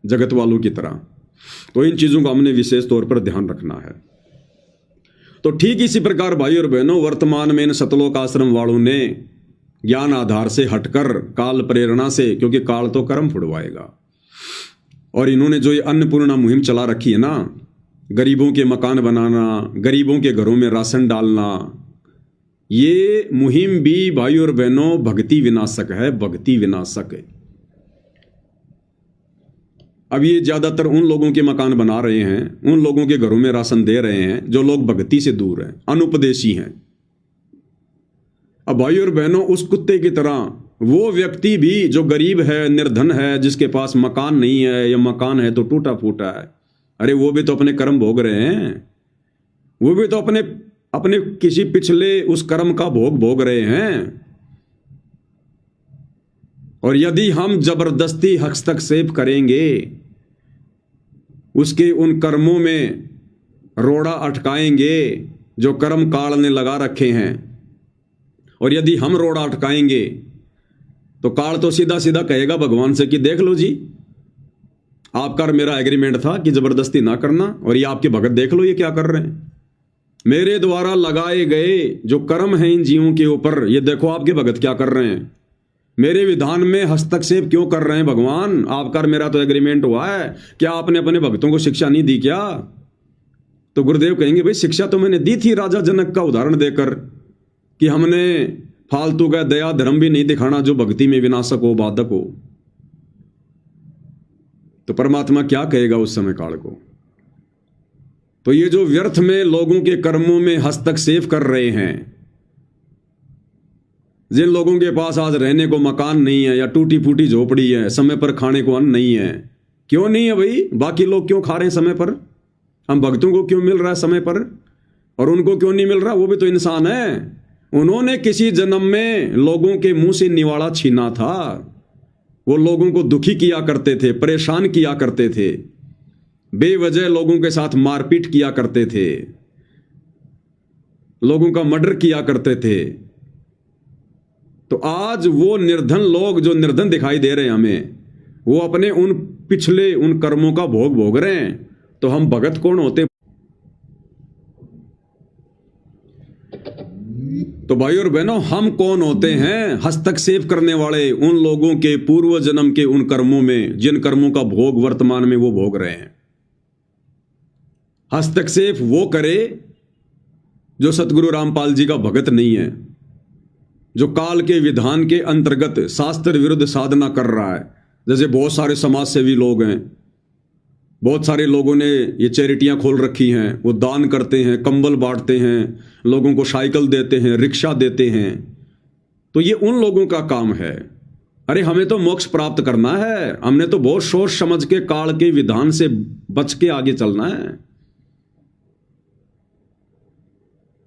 जगत वालों की तरह। तो इन चीज़ों का हमने विशेष तौर पर ध्यान रखना है। तो ठीक इसी प्रकार भाई और बहनों वर्तमान में इन सतलोक आश्रम वालों ने ज्ञान आधार से हटकर काल प्रेरणा से, क्योंकि काल तो कर्म फुड़वाएगा, और इन्होंने जो ये अन्नपूर्णा मुहिम चला रखी है ना, गरीबों के मकान बनाना, गरीबों के घरों में राशन डालना, ये मुहिम भी भाई और बहनों भक्ति विनाशक है, भक्ति विनाशक है। अब ये ज्यादातर उन लोगों के मकान बना रहे हैं, उन लोगों के घरों में राशन दे रहे हैं जो लोग भक्ति से दूर हैं, अनुपदेशी हैं। अब भाई और बहनों उस कुत्ते की तरह वो व्यक्ति भी जो गरीब है, निर्धन है, जिसके पास मकान नहीं है या मकान है तो टूटा फूटा है, अरे वो भी तो अपने कर्म भोग रहे हैं, वो भी तो अपने अपने किसी पिछले उस कर्म का भोग रहे हैं। और यदि हम जबरदस्ती हस्तक्षेप करेंगे, उसके उन कर्मों में रोड़ा अटकाएंगे जो कर्म काल ने लगा रखे हैं, और यदि हम रोड़ा अटकाएंगे तो काल तो सीधा सीधा कहेगा भगवान से कि देख लो जी, आपका और मेरा एग्रीमेंट था कि जबरदस्ती ना करना, और ये आपके भगत देख लो ये क्या कर रहे हैं, मेरे द्वारा लगाए गए जो कर्म हैं इन जीवों के ऊपर, ये देखो आपके भगत क्या कर रहे हैं, मेरे विधान में हस्तक्षेप क्यों कर रहे हैं भगवान, आपका और मेरा तो एग्रीमेंट हुआ है, क्या आपने अपने भक्तों को शिक्षा नहीं दी क्या? तो गुरुदेव कहेंगे भाई शिक्षा तो मैंने दी थी राजा जनक का उदाहरण देकर कि हमने फालतू का दया धर्म भी नहीं दिखाना जो भक्ति में विनाशक हो, बाधक हो। तो परमात्मा क्या कहेगा उस समय काल को? तो ये जो व्यर्थ में लोगों के कर्मों में हस्तक्षेप कर रहे हैं, जिन लोगों के पास आज रहने को मकान नहीं है या टूटी फूटी झोपड़ी है, समय पर खाने को अन्न नहीं है, क्यों नहीं है भाई? बाकी लोग क्यों खा रहे हैं समय पर? हम भक्तों को क्यों मिल रहा है समय पर और उनको क्यों नहीं मिल रहा? वो भी तो इंसान है। उन्होंने किसी जन्म में लोगों के मुंह से निवाला छीना था, वो लोगों को दुखी किया करते थे, परेशान किया करते थे, बेवजह लोगों के साथ मारपीट किया करते थे, लोगों का मर्डर किया करते थे। तो आज वो निर्धन लोग जो निर्धन दिखाई दे रहे हैं हमें, वो अपने उन पिछले उन कर्मों का भोग रहे हैं। तो हम भगत कौन होते? तो भाई और बहनों हम कौन होते हैं? हस्तक्षेप करने वाले उन लोगों के पूर्व जन्म के उन कर्मों में, जिन कर्मों का भोग वर्तमान में वो भोग रहे हैं। हस्तक्षेप वो करे जो सतगुरु रामपाल जी का भगत नहीं है, जो काल के विधान के अंतर्गत शास्त्र विरुद्ध साधना कर रहा है। जैसे बहुत सारे समाज सेवी लोग हैं, बहुत सारे लोगों ने ये चैरिटियां खोल रखी हैं, वो दान करते हैं, कंबल बांटते हैं, लोगों को साइकिल देते हैं, रिक्शा देते हैं। तो ये उन लोगों का काम है। अरे हमें तो मोक्ष प्राप्त करना है, हमने तो बहुत सोच समझ के काल के विधान से बच के आगे चलना है।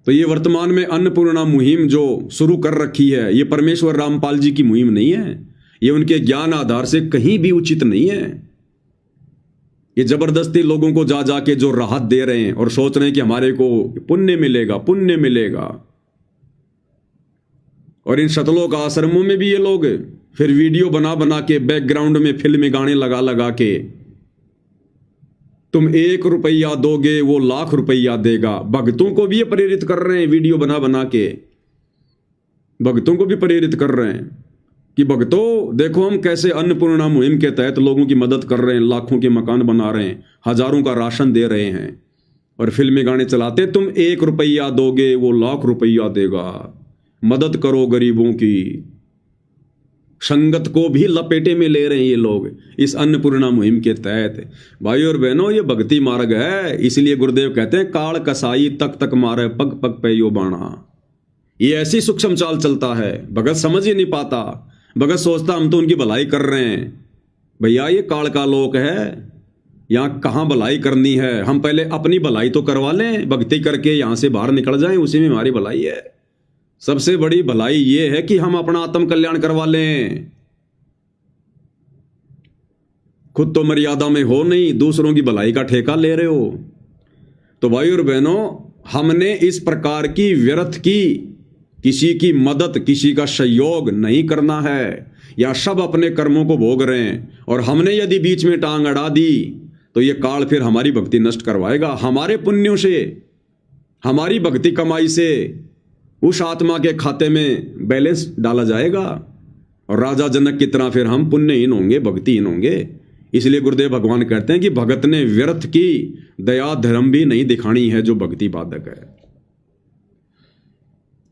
तो ये वर्तमान में अन्नपूर्णा मुहिम जो शुरू कर रखी है, ये परमेश्वर रामपाल जी की मुहिम नहीं है, ये उनके ज्ञान आधार से कहीं भी उचित नहीं है। ये जबरदस्ती लोगों को जा जाके जो राहत दे रहे हैं और सोच रहे हैं कि हमारे को पुण्य मिलेगा, पुण्य मिलेगा। और इन शतलोक आश्रमों में भी ये लोग फिर वीडियो बना बना के बैकग्राउंड में फिल्मी गाने लगा लगा के, तुम 1 रुपया दोगे वो लाख रुपया देगा। भक्तों को भी ये प्रेरित कर रहे हैं, वीडियो बना बना के भक्तों को भी प्रेरित कर रहे हैं कि भक्तों देखो हम कैसे अन्नपूर्णा मुहिम के तहत लोगों की मदद कर रहे हैं, लाखों के मकान बना रहे हैं, हजारों का राशन दे रहे हैं, और फिल्मी गाने चलाते तुम 1 रुपया दोगे वो लाख रुपया देगा। मदद करो गरीबों की। संगत को भी लपेटे में ले रहे हैं ये लोग इस अन्नपूर्णा मुहिम के तहत। भाई और बहनों, ये भक्ति मार्ग है, इसलिए गुरुदेव कहते हैं काल कसाई तक तक मारे पग पग पे यो बाणा। ये ऐसी सूक्ष्म चाल चलता है, भगत समझ ही नहीं पाता। भगत सोचता हम तो उनकी भलाई कर रहे हैं। भैया ये काल का लोक है, यहां कहां भलाई करनी है। हम पहले अपनी भलाई तो करवा लें, भक्ति करके यहां से बाहर निकल जाएं, उसी में हमारी भलाई है। सबसे बड़ी भलाई ये है कि हम अपना आत्म कल्याण करवा लें। खुद तो मर्यादा में हो नहीं, दूसरों की भलाई का ठेका ले रहे हो। तो भाई और बहनों, हमने इस प्रकार की व्यर्थ की किसी की मदद, किसी का सहयोग नहीं करना है। या सब अपने कर्मों को भोग रहे हैं और हमने यदि बीच में टांग अड़ा दी तो ये काल फिर हमारी भक्ति नष्ट करवाएगा। हमारे पुण्यों से, हमारी भक्ति कमाई से उस आत्मा के खाते में बैलेंस डाला जाएगा और राजा जनक की तरह फिर हम पुण्यहीन होंगे, भक्तिहीन होंगे। इसलिए गुरुदेव भगवान कहते हैं कि भगत ने व्यर्थ की दया धर्म भी नहीं दिखानी है जो भक्ति बाधक है।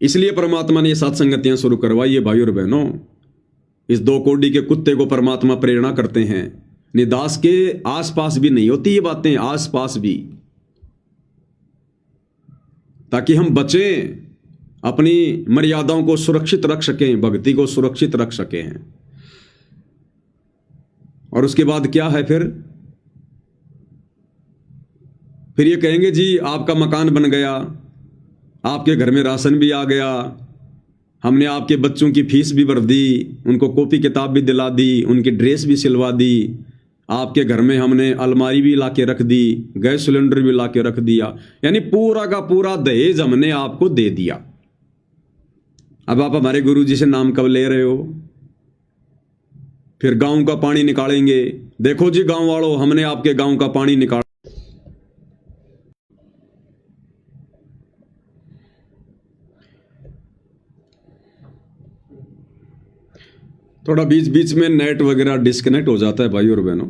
इसलिए परमात्मा ने ये सत्संगतियां शुरू करवाई है। भाई और बहनों, इस 2 कोड़ी के कुत्ते को परमात्मा प्रेरणा करते हैं। निदास के आसपास भी नहीं होती ये बातें, आसपास भी, ताकि हम बचें, अपनी मर्यादाओं को सुरक्षित रख सकें, भक्ति को सुरक्षित रख सकें। और उसके बाद क्या है फिर ये कहेंगे जी आपका मकान बन गया, आपके घर में राशन भी आ गया, हमने आपके बच्चों की फीस भी भर दी, उनको कॉपी किताब भी दिला दी, उनकी ड्रेस भी सिलवा दी, आपके घर में हमने अलमारी भी ला के रख दी, गैस सिलेंडर भी ला के रख दिया। यानी पूरा का पूरा दहेज हमने आपको दे दिया। अब आप हमारे गुरु जी से नाम कब ले रहे हो? फिर गांव का पानी निकालेंगे। देखो जी गांव वालों, हमने आपके गांव का पानी निकाला। थोड़ा बीच बीच में नेट वगैरह डिस्कनेक्ट हो जाता है भाई और बहनों।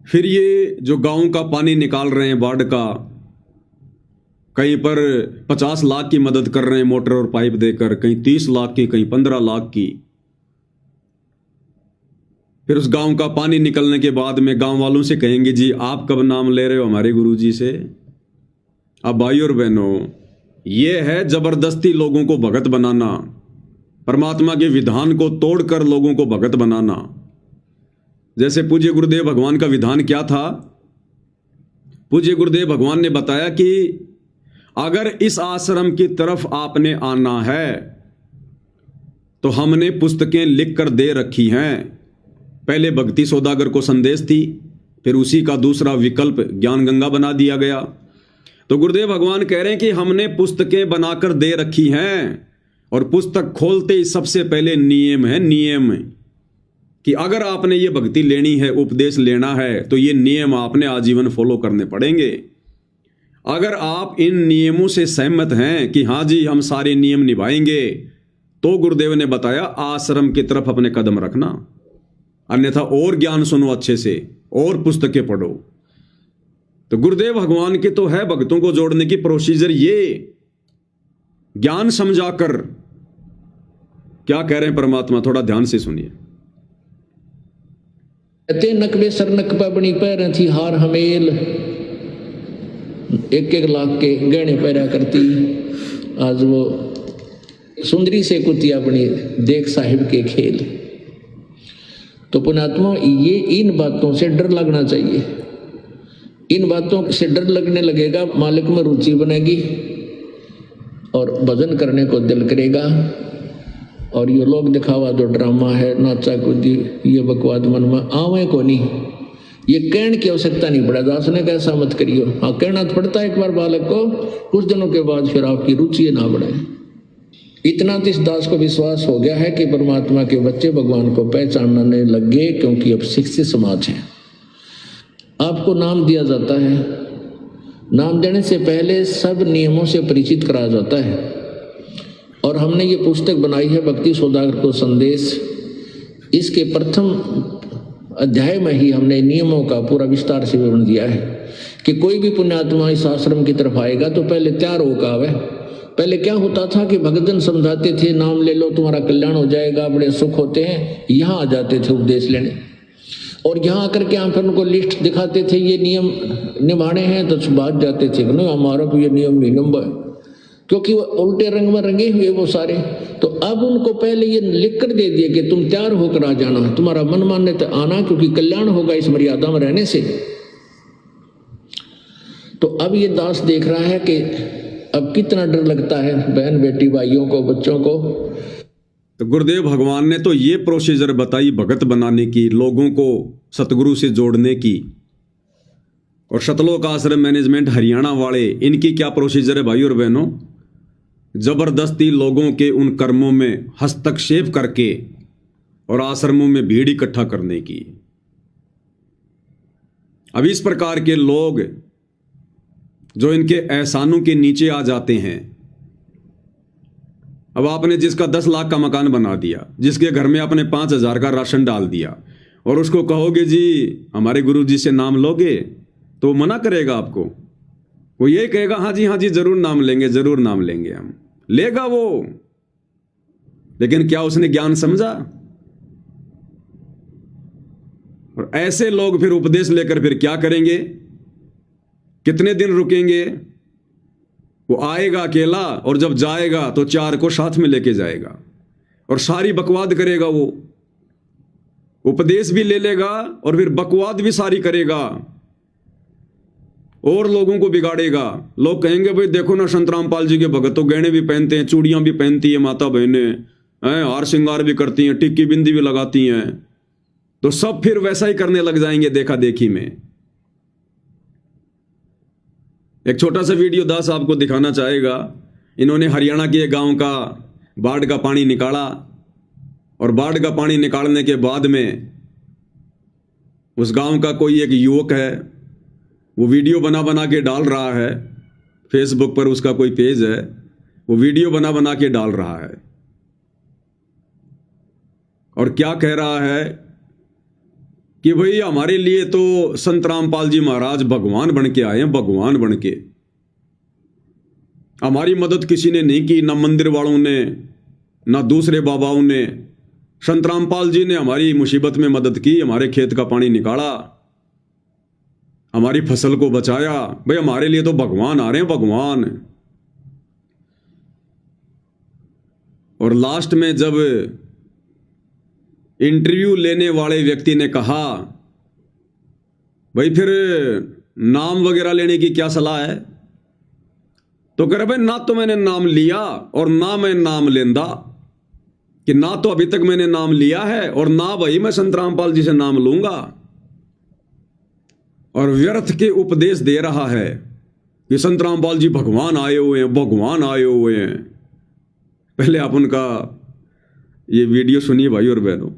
फिर ये जो गांव का पानी निकाल रहे हैं बाढ़ का, कहीं पर 50 लाख की मदद कर रहे हैं मोटर और पाइप देकर, कहीं 30 लाख की, कहीं 15 लाख की। फिर उस गांव का पानी निकलने के बाद में गांव वालों से कहेंगे जी आप कब नाम ले रहे हो हमारे गुरुजी से? अब भाई और बहनों, ये है जबरदस्ती लोगों को भगत बनाना, परमात्मा के विधान को तोड़कर लोगों को भगत बनाना। जैसे पूज्य गुरुदेव भगवान का विधान क्या था? पूज्य गुरुदेव भगवान ने बताया कि अगर इस आश्रम की तरफ आपने आना है तो हमने पुस्तकें लिखकर दे रखी हैं। पहले भक्ति सौदागर को संदेश थी, फिर उसी का दूसरा विकल्प ज्ञान गंगा बना दिया गया। तो गुरुदेव भगवान कह रहे हैं कि हमने पुस्तकें बनाकर दे रखी हैं, और पुस्तक खोलते ही सबसे पहले नियम है, नियम कि अगर आपने ये भक्ति लेनी है, उपदेश लेना है, तो ये नियम आपने आजीवन फॉलो करने पड़ेंगे। अगर आप इन नियमों से सहमत हैं कि हाँ जी हम सारे नियम निभाएंगे, तो गुरुदेव ने बताया आश्रम की तरफ अपने कदम रखना, अन्यथा और ज्ञान सुनो अच्छे से और पुस्तकें पढ़ो। तो गुरुदेव भगवान के तो है भक्तों को जोड़ने की प्रोसीजर, ये ज्ञान समझाकर। क्या कह रहे हैं परमात्मा, थोड़ा ध्यान से सुनिए। कहते नकबे सर नकबा बनी पैर थी हार हमेल, 1-1 लाख के गहने पैरा करती, आज वो सुंदरी से कुतिया बनी देख साहिब के खेल। तो पुण्यात्मा ये इन बातों से डर लगना चाहिए। इन बातों से डर लगने लगेगा, मालिक में रुचि बनेगी और भजन करने को दिल करेगा। और ये लोग दिखावा जो ड्रामा है, नाचा कूदी, ये बकवाद मन में आवे को नहीं, ये कहने की आवश्यकता नहीं पड़ा। दास ने कैसा मत करियो, हाँ कहना तो पड़ता है एक बार बालक को, कुछ दिनों के बाद फिर आपकी रुचि ना बढ़े। इतना तो इस दास को विश्वास हो गया है कि परमात्मा के बच्चे भगवान को पहचानने लग गए, क्योंकि अब शिक्षित समाज है। आपको नाम दिया जाता है, नाम देने से पहले सब नियमों से परिचित कराया जाता है। और हमने ये पुस्तक बनाई है भक्ति सौदागर को संदेश, इसके प्रथम अध्याय में ही हमने नियमों का पूरा विस्तार से विवरण दिया है कि कोई भी पुण्यात्मा इस आश्रम की तरफ आएगा तो पहले तैयार होकर आवे। पहले क्या होता था कि भक्तजन समझाते थे नाम ले लो तुम्हारा कल्याण हो जाएगा, बड़े सुख होते हैं, यहाँ आ जाते थे उपदेश लेने। और यहाँ आकर के हम फिर उनको लिस्ट दिखाते थे, ये नियम निभाने हैं, तो बात जाते थे ना हमारा तो ये नियम नहीं नंबर, क्योंकि वो उल्टे रंग में रंगे हुए वो सारे। तो अब उनको पहले ये लिख कर दे दिए कि तुम तैयार होकर आ जाना, तुम्हारा मन मानने तो आना, क्योंकि कल्याण होगा इस मर्यादा में रहने से। तो अब ये दास देख रहा है कि अब कितना डर लगता है बहन बेटी भाइयों को, बच्चों को। तो गुरुदेव भगवान ने तो ये प्रोसीजर बताई भगत बनाने की, लोगों को सतगुरु से जोड़ने की। और सतलोक आश्रम मैनेजमेंट हरियाणा वाले, इनकी क्या प्रोसीजर है भाई और बहनों? जबरदस्ती लोगों के उन कर्मों में हस्तक्षेप करके और आश्रमों में भीड़ इकट्ठा करने की। अब इस प्रकार के लोग जो इनके एहसानों के नीचे आ जाते हैं। अब आपने जिसका 10 लाख का मकान बना दिया, जिसके घर में आपने 5,000 का राशन डाल दिया, और उसको कहोगे जी हमारे गुरु जी से नाम लोगे, तो वो मना करेगा आपको। वो ये कहेगा हाँ जी जरूर नाम लेंगे, जरूर नाम लेंगे हम, लेगा वो। लेकिन क्या उसने ज्ञान समझा? और ऐसे लोग फिर उपदेश लेकर फिर क्या करेंगे? कितने दिन रुकेंगे? वो आएगा अकेला, और जब जाएगा तो 4 को साथ में लेके जाएगा, और सारी बकवाद करेगा। वो उपदेश भी ले लेगा और फिर बकवाद भी सारी करेगा और लोगों को बिगाड़ेगा। लोग कहेंगे भाई देखो ना संत रामपाल जी के भगत तो गहने भी पहनते हैं, चूड़ियां भी पहनती है माता बहनें, हार श्रृंगार भी करती हैं, टिक्की बिंदी भी लगाती हैं। तो सब फिर वैसा ही करने लग जाएंगे देखा देखी में। एक छोटा सा वीडियो दास आपको दिखाना चाहेगा। इन्होंने हरियाणा के गांव का बाढ़ का पानी निकाला, और बाढ़ का पानी निकालने के बाद में उस गांव का कोई एक युवक है, वो वीडियो बना बना के डाल रहा है फेसबुक पर, उसका कोई पेज है, वो वीडियो बना बना के डाल रहा है। और क्या कह रहा है कि भाई हमारे लिए तो संत रामपाल जी महाराज भगवान बन के आए हैं, भगवान बन के। हमारी मदद किसी ने नहीं की, ना मंदिर वालों ने, ना दूसरे बाबाओं ने। संत रामपाल जी ने हमारी मुसीबत में मदद की, हमारे खेत का पानी निकाला, हमारी फसल को बचाया। भाई हमारे लिए तो भगवान आ रहे हैं, भगवान। और लास्ट में जब इंटरव्यू लेने वाले व्यक्ति ने कहा भाई फिर नाम वगैरह लेने की क्या सलाह है, तो कह रहे भाई ना तो मैंने नाम लिया और ना मैं नाम लेंदा, कि ना तो अभी तक मैंने नाम लिया है और ना भाई मैं संत रामपाल जी से नाम लूंगा। और व्यर्थ के उपदेश दे रहा है कि संत रामपाल जी भगवान आए हुए हैं, भगवान आए हुए हैं। पहले आप उनका ये वीडियो सुनिए भाई और बहनों।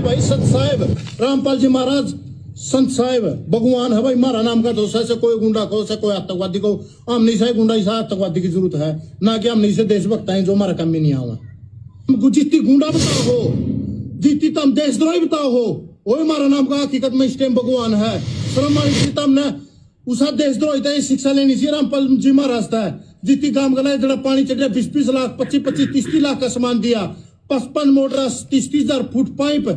भाई संत साहेब रामपाल जी महाराज संत साहेब भगवान है भाई, मारा नाम का दोष है। कोई गुंडा को से कोई आतंकवादी को, हमने से गुंडा इसा आतंकवादी की जरूरत है ना, कि हमने से देशभक्त हैं जो हमारा काम में नहीं आवा। जितनी गुंडा बताओ हो, जितनी तम देशद्रोही बताओ हो, वही हमारा नाम का हकीकत में इस टाइम भगवान है। श्रम ने उसा देशद्रोही था शिक्षा लेनी चाहिए रामपाल जी महाराज था। जितनी काम गला जरा पानी चढ़िया 20-20 लाख 25-25-30 लाख का सामान दिया, 55 मोटर 30,000 फुट पाइप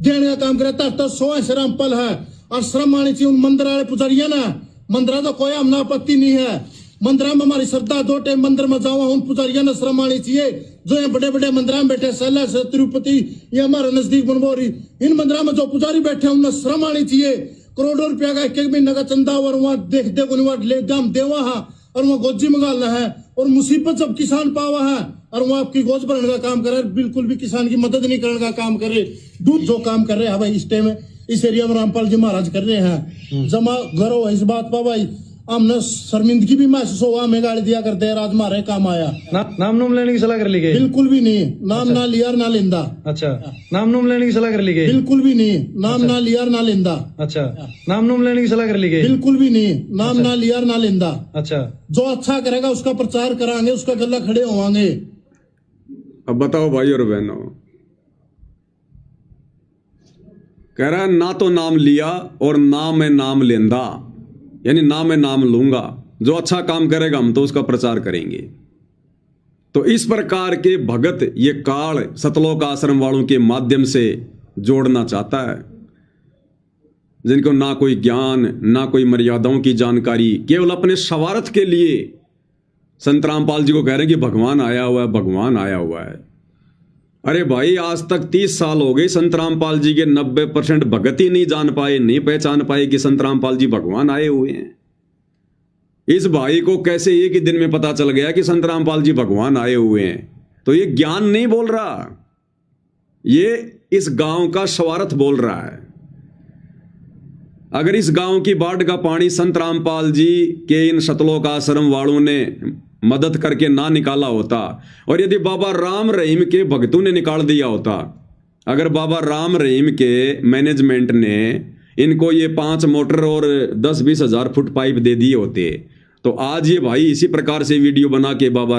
देने का काम करे तो 100 रामपाल है और श्रम आनी चाहिए उन मंदिर वाले पुजारिया ना। मंदिर तो कोई हमना आपत्ति नहीं है, मंदिर में हमारी श्रद्धा 2 टाइम मंदिर में जाओ, उन पुजारिया ने श्रम आनी चाहिए जो यहाँ बड़े बड़े मंदिर में बैठे सैला से तिरुपति ये हमारे नजदीक बनबोरी, इन मंदिर में जो पुजारी बैठे उन्हें श्रम आनी चाहिए। करोड़ों रुपया का एक एक महीने का चंदा और वहाँ देख देख ले दाम देवा है और वहाँ गोजी मंगालना है और मुसीबत जब किसान पावा है और वो आपकी गोज भरने का काम करे, बिल्कुल भी किसान की मदद नहीं करने का काम करे। दूध जो काम कर रहे हैं भाई इस टाइम इस एरिया में रामपाल जी महाराज कर रहे हैं, जमा करो इस बात पर भाई हमने शर्मिंदगी भी महसूस हुआ, हमें गाड़ी दिया करते हैं राज मारे काम आया। नाम नूम लेने की सलाह कर ली गई? बिल्कुल भी नहीं, नाम ना लिया ना लेंदा। अच्छा, नाम नूम लेने की सलाह कर ली गई? बिल्कुल भी नहीं, नाम ना लिया ना लेंदा। अच्छा, नाम नूम लेने की सलाह कर ली गई? बिल्कुल भी नहीं, नाम ना लिया ना लेंदा। अच्छा, जो अच्छा करेगा उसका प्रचार कराएंगे, उसका गला खड़े होवांगे। अब बताओ भाई और बहनों, कह रहा है ना तो नाम लिया और ना मैं नाम लेंदा, यानी ना मैं नाम लूंगा, जो अच्छा काम करेगा हम तो उसका प्रचार करेंगे। तो इस प्रकार के भगत ये काल सतलोक आश्रम वालों के माध्यम से जोड़ना चाहता है, जिनको ना कोई ज्ञान ना कोई मर्यादाओं की जानकारी, केवल अपने स्वार्थ के लिए संत रामपाल जी को कह रहे हैं कि भगवान आया हुआ है, भगवान आया हुआ है। अरे भाई आज तक 30 साल हो गए, संत रामपाल जी के 90% भगत ही नहीं जान पाए, नहीं पहचान पाए कि संत रामपाल जी भगवान आए हुए हैं। इस भाई को कैसे एक ही दिन में पता चल गया कि संत रामपाल जी भगवान आए हुए हैं? तो ये ज्ञान नहीं बोल रहा, ये इस गांव का स्वार्थ बोल रहा है। अगर इस गांव की बाढ़ का पानी संत रामपाल जी के इन सतलोक आश्रम वालों ने मदद करके ना निकाला होता, और यदि बाबा राम रहीम के भक्तों ने निकाल दिया होता, अगर बाबा राम रहीम के मैनेजमेंट ने इनको ये 5 मोटर और 10-20 हजार फुट पाइप दे दिए होते, तो आज ये भाई इसी प्रकार से वीडियो बना के बाबा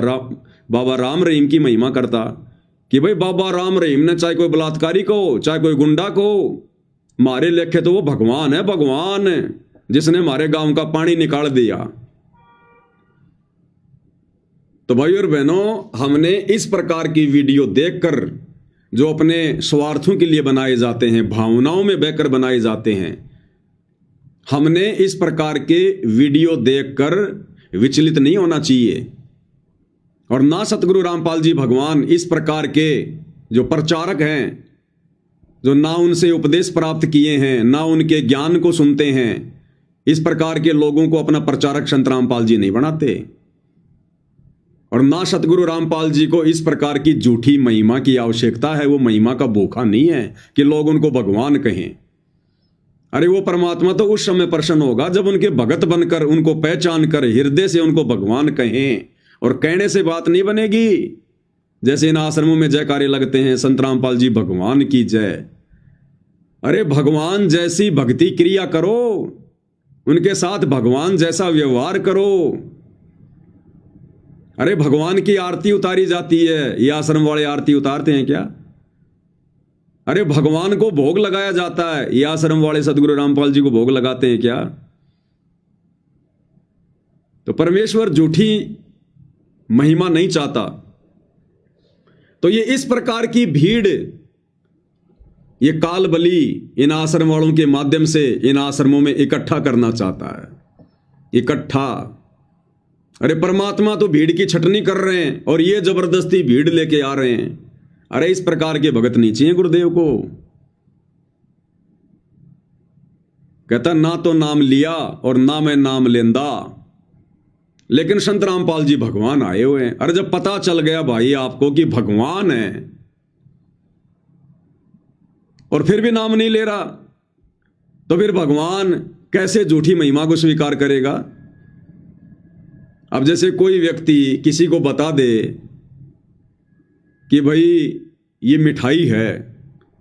राम रहीम की महिमा करता कि भाई बाबा राम रहीम ने चाहे कोई बलात्कारी को चाहे कोई गुंडा को मारे लेखे तो वो भगवान है, भगवान जिसने हमारे गांव का पानी निकाल दिया। तो भाई और बहनों, हमने इस प्रकार की वीडियो देखकर जो अपने स्वार्थों के लिए बनाए जाते हैं, भावनाओं में बहकर बनाए जाते हैं, हमने इस प्रकार के वीडियो देखकर विचलित नहीं होना चाहिए। और ना सतगुरु रामपाल जी भगवान इस प्रकार के जो प्रचारक हैं, जो ना उनसे उपदेश प्राप्त किए हैं, ना उनके ज्ञान को सुनते हैं, इस प्रकार के लोगों को अपना प्रचारक संत रामपाल जी नहीं बनाते। और ना सतगुरु रामपाल जी को इस प्रकार की झूठी महिमा की आवश्यकता है। वो महिमा का भूखा नहीं है कि लोग उनको भगवान कहें। अरे वो परमात्मा तो उस समय प्रसन्न होगा जब उनके भगत बनकर, उनको पहचान कर, हृदय से उनको भगवान कहें। और कहने से बात नहीं बनेगी। जैसे इन आश्रमों में जयकारे लगते हैं, संत रामपाल जी भगवान की जय। अरे भगवान जैसी भक्ति क्रिया करो, उनके साथ भगवान जैसा व्यवहार करो। अरे भगवान की आरती उतारी जाती है, ये आश्रम वाले आरती उतारते हैं क्या? अरे भगवान को भोग लगाया जाता है, ये आश्रम वाले सदगुरु रामपाल जी को भोग लगाते हैं क्या? तो परमेश्वर झूठी महिमा नहीं चाहता। तो ये इस प्रकार की भीड़, ये काल बली इन आश्रम वालों के माध्यम से इन आश्रमों में इकट्ठा करना चाहता है, इकट्ठा। अरे परमात्मा तो भीड़ की छटनी कर रहे हैं और ये जबरदस्ती भीड़ लेके आ रहे हैं। अरे इस प्रकार के भगत नहीं चाहिए गुरुदेव को। कहता ना तो नाम लिया और ना मैं नाम लेंदा, लेकिन संत रामपाल जी भगवान आए हुए हैं। अरे जब पता चल गया भाई आपको कि भगवान है और फिर भी नाम नहीं ले रहा, तो फिर भगवान कैसे झूठी महिमा को स्वीकार करेगा? अब जैसे कोई व्यक्ति किसी को बता दे कि भाई ये मिठाई है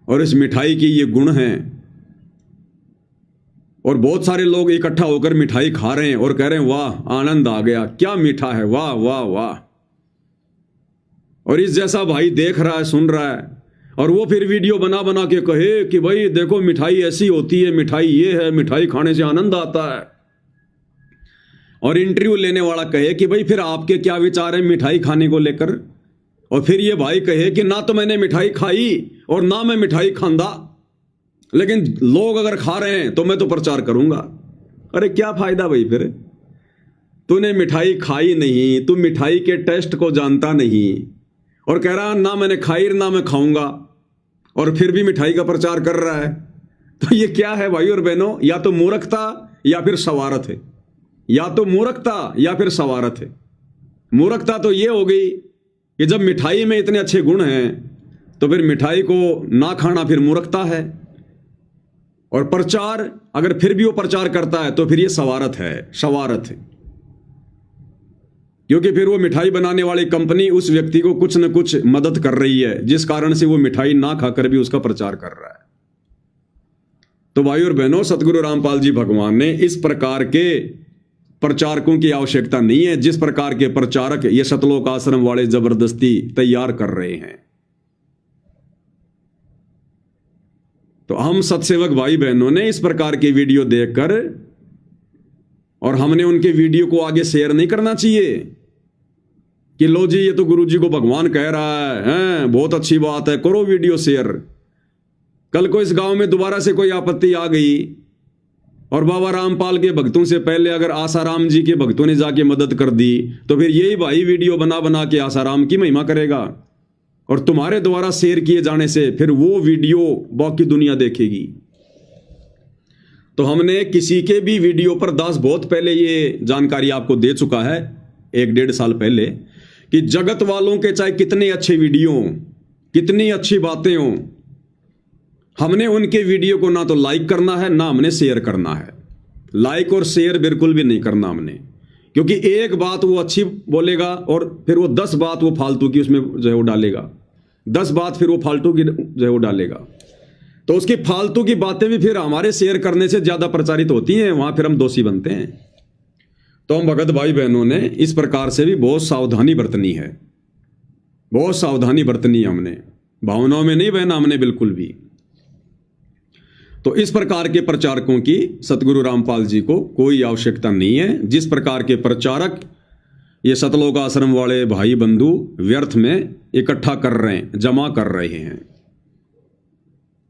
और इस मिठाई की ये गुण हैं, और बहुत सारे लोग इकट्ठा होकर मिठाई खा रहे हैं और कह रहे हैं वाह आनंद आ गया, क्या मीठा है, वाह वाह वाह। और इस जैसा भाई देख रहा है, सुन रहा है, और वो फिर वीडियो बना बना के कहे कि भाई देखो मिठाई ऐसी होती है, मिठाई ये है, मिठाई खाने से आनंद आता है। और इंटरव्यू लेने वाला कहे कि भाई फिर आपके क्या विचार हैं मिठाई खाने को लेकर? और फिर ये भाई कहे कि ना तो मैंने मिठाई खाई और ना मैं मिठाई खांदा, लेकिन लोग अगर खा रहे हैं तो मैं तो प्रचार करूंगा। अरे क्या फायदा भाई, फिर तूने मिठाई खाई नहीं, तू मिठाई के टेस्ट को जानता नहीं और कह रहा ना मैंने खाई ना मैं खाऊंगा, और फिर भी मिठाई का प्रचार कर रहा है। तो ये क्या है भाई और बहनों? या तो मूर्खता या फिर सवारत है, या तो मूर्खता या फिर सवारत है। मूर्खता तो ये हो गई कि जब मिठाई में इतने अच्छे गुण हैं तो फिर मिठाई को ना खाना फिर मूर्खता है, और प्रचार अगर फिर भी वो प्रचार करता है तो फिर ये सवारत है, शवारत है। क्योंकि फिर वो मिठाई बनाने वाली कंपनी उस व्यक्ति को कुछ न कुछ मदद कर रही है, जिस कारण से वो मिठाई ना खाकर भी उसका प्रचार कर रहा है। तो भाई और बहनों, सतगुरु रामपाल जी भगवान ने इस प्रकार के प्रचारकों की आवश्यकता नहीं है जिस प्रकार के प्रचारक ये सतलोक आश्रम वाले जबरदस्ती तैयार कर रहे हैं। तो हम सत्सेवक भाई बहनों ने इस प्रकार की वीडियो देखकर, और हमने उनके वीडियो को आगे शेयर नहीं करना चाहिए कि लो जी ये तो गुरु जी को भगवान कह रहा है, बहुत अच्छी बात है, करो वीडियो शेयर। कल को इस गांव में दोबारा से कोई आपत्ति आ गई और बाबा रामपाल के भक्तों से पहले अगर आसाराम जी के भक्तों ने जाके मदद कर दी तो फिर यही भाई वीडियो बना बना के आसाराम की महिमा करेगा, और तुम्हारे द्वारा शेयर किए जाने से फिर वो वीडियो बाकी दुनिया देखेगी। तो हमने किसी के भी वीडियो पर दास बहुत पहले ये जानकारी आपको दे चुका है, 1-1.5 साल पहले, कि जगत वालों के चाहे कितने अच्छे वीडियो हों, कितनी अच्छी बातें हों, हमने उनके वीडियो को ना तो लाइक करना है ना हमने शेयर करना है। लाइक और शेयर बिल्कुल भी नहीं करना हमने, क्योंकि एक बात वो अच्छी बोलेगा और फिर वो 10 बात वो फालतू की उसमें जो है वो डालेगा, 10 बात फिर वो फालतू की जो है वो डालेगा। तो उसकी फालतू की बातें भी फिर हमारे शेयर करने से ज्यादा प्रचारित होती हैं, वहां फिर हम दोषी बनते हैं। तो हम भगत भाई बहनों ने इस प्रकार से भी बहुत सावधानी बरतनी है, बहुत सावधानी बरतनी है हमने, भावनाओं में नहीं बहना हमने बिल्कुल भी। तो इस प्रकार के प्रचारकों की सतगुरु रामपाल जी को कोई आवश्यकता नहीं है। जिस प्रकार के प्रचारक ये सतलोक आश्रम वाले भाई बंधु व्यर्थ में इकट्ठा कर रहे हैं, जमा कर रहे हैं,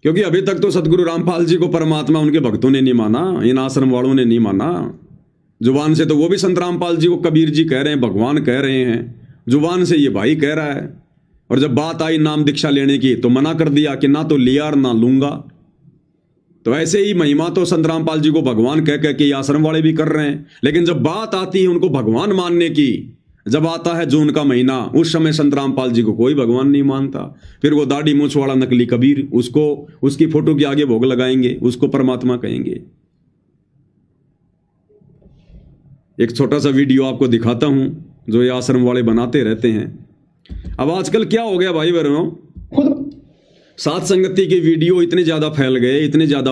क्योंकि अभी तक तो सतगुरु रामपाल जी को परमात्मा उनके भक्तों ने नहीं माना, इन आश्रम वालों ने नहीं माना। जुबान से तो वो भी संत रामपाल जी को कबीर जी कह रहे हैं, भगवान कह रहे हैं, जुबान से ये भाई कह रहा है, और जब बात आई नाम दीक्षा लेने की तो मना कर दिया कि ना तो लिया और ना लूंगा। तो ऐसे ही महिमा तो संत रामपाल जी को भगवान कह कह के आश्रम वाले भी कर रहे हैं, लेकिन जब बात आती है उनको भगवान मानने की, जब आता है जून का महीना, उस समय संत रामपाल जी को कोई भगवान नहीं मानता। फिर वो दाढ़ी मूछ वाला नकली कबीर, उसको उसकी फोटो के आगे भोग लगाएंगे, उसको परमात्मा कहेंगे। एक छोटा सा वीडियो आपको दिखाता हूं जो ये आश्रम वाले बनाते रहते हैं। अब आजकल क्या हो गया भाई बहनों, सात संगति के वीडियो इतने ज्यादा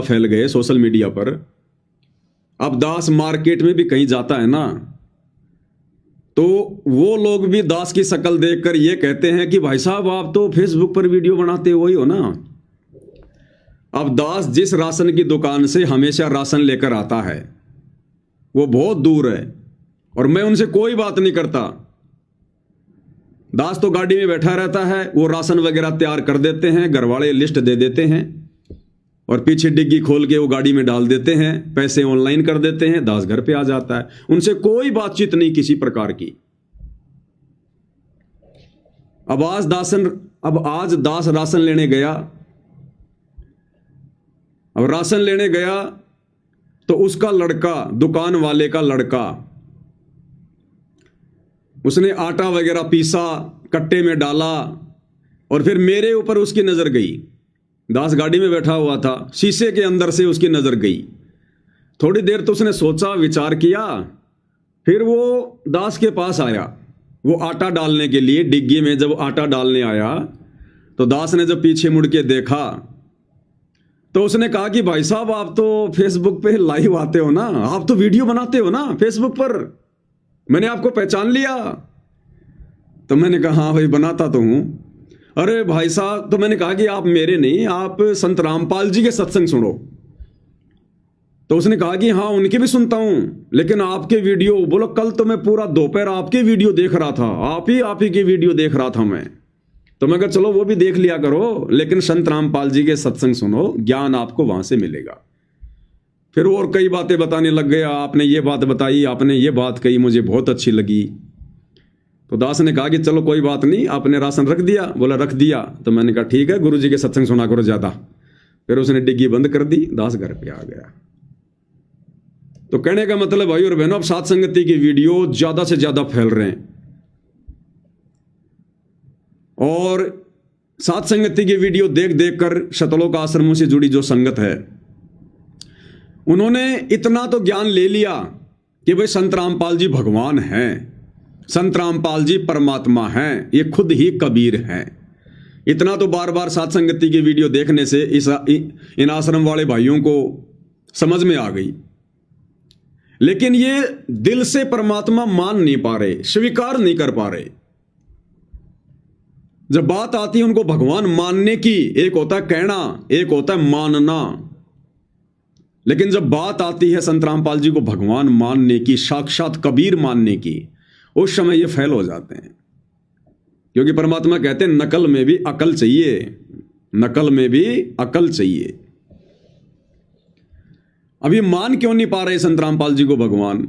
फैल गए सोशल मीडिया पर। अब दास मार्केट में भी कहीं जाता है ना, तो वो लोग भी दास की शक्ल देखकर ये कहते हैं कि भाई साहब आप तो फेसबुक पर वीडियो बनाते हो ही हो ना। अब दास जिस राशन की दुकान से हमेशा राशन लेकर आता है वो बहुत दूर है, और मैं उनसे कोई बात नहीं करता। दास तो गाड़ी में बैठा रहता है, वो राशन वगैरह तैयार कर देते हैं, घर वाले लिस्ट दे देते हैं और पीछे डिग्गी खोल के वो गाड़ी में डाल देते हैं, पैसे ऑनलाइन कर देते हैं, दास घर पे आ जाता है। उनसे कोई बातचीत नहीं किसी प्रकार की। अब आज दास राशन लेने गया, अब राशन लेने गया तो उसका लड़का, दुकान वाले का लड़का, उसने आटा वगैरह पीसा, कट्टे में डाला, और फिर मेरे ऊपर उसकी नजर गई। दास गाड़ी में बैठा हुआ था, शीशे के अंदर से उसकी नजर गई। थोड़ी देर तो उसने सोचा, विचार किया, फिर वो दास के पास आया, वो आटा डालने के लिए डिग्गी में जब आटा डालने आया तो दास ने जब पीछे मुड़ के देखा तो उसने कहा कि भाई साहब आप तो फेसबुक पे लाइव आते हो ना, आप तो वीडियो बनाते हो ना फेसबुक पर, मैंने आपको पहचान लिया। तो मैंने कहा हाँ भाई बनाता तो हूं। अरे भाई साहब, तो मैंने कहा कि आप मेरे नहीं, आप संत रामपाल जी के सत्संग सुनो। तो उसने कहा कि हाँ उनके भी सुनता हूं, लेकिन आपके वीडियो, बोलो कल तो मैं पूरा दोपहर आपके वीडियो देख रहा था, आप ही की वीडियो देख रहा था मैं। तो मैं कहा चलो वो भी देख लिया करो, लेकिन संत रामपाल जी के सत्संग सुनो, ज्ञान आपको वहां से मिलेगा। फिर और कई बातें बताने लग गया, आपने ये बात बताई, आपने ये बात कही, मुझे बहुत अच्छी लगी। तो दास ने कहा कि चलो कोई बात नहीं, आपने राशन रख दिया? बोला रख दिया। तो मैंने कहा ठीक है, गुरु जी के सत्संग सुना करो ज्यादा। फिर उसने डिग्गी बंद कर दी, दास घर पे आ गया। तो कहने का मतलब भाई और बहनों, अब सात संगति की वीडियो ज्यादा से ज्यादा फैल रहे हैं, और सात संगति की वीडियो देख देख कर शतलोक आश्रमों से जुड़ी जो संगत है, उन्होंने इतना तो ज्ञान ले लिया कि भाई संत रामपाल जी भगवान हैं, संत रामपाल जी परमात्मा हैं, ये खुद ही कबीर हैं। इतना तो बार बार सात संगति की वीडियो देखने से इन आश्रम वाले भाइयों को समझ में आ गई। लेकिन ये दिल से परमात्मा मान नहीं पा रहे, स्वीकार नहीं कर पा रहे। जब बात आती है उनको भगवान मानने की, एक होता है कहना, एक होता है मानना, लेकिन जब बात आती है संत रामपाल जी को भगवान मानने की, साक्षात कबीर मानने की, उस समय ये फेल हो जाते हैं। क्योंकि परमात्मा कहते हैं नकल में भी अकल चाहिए, नकल में भी अकल चाहिए। अभी मान क्यों नहीं पा रहे संत रामपाल जी को भगवान?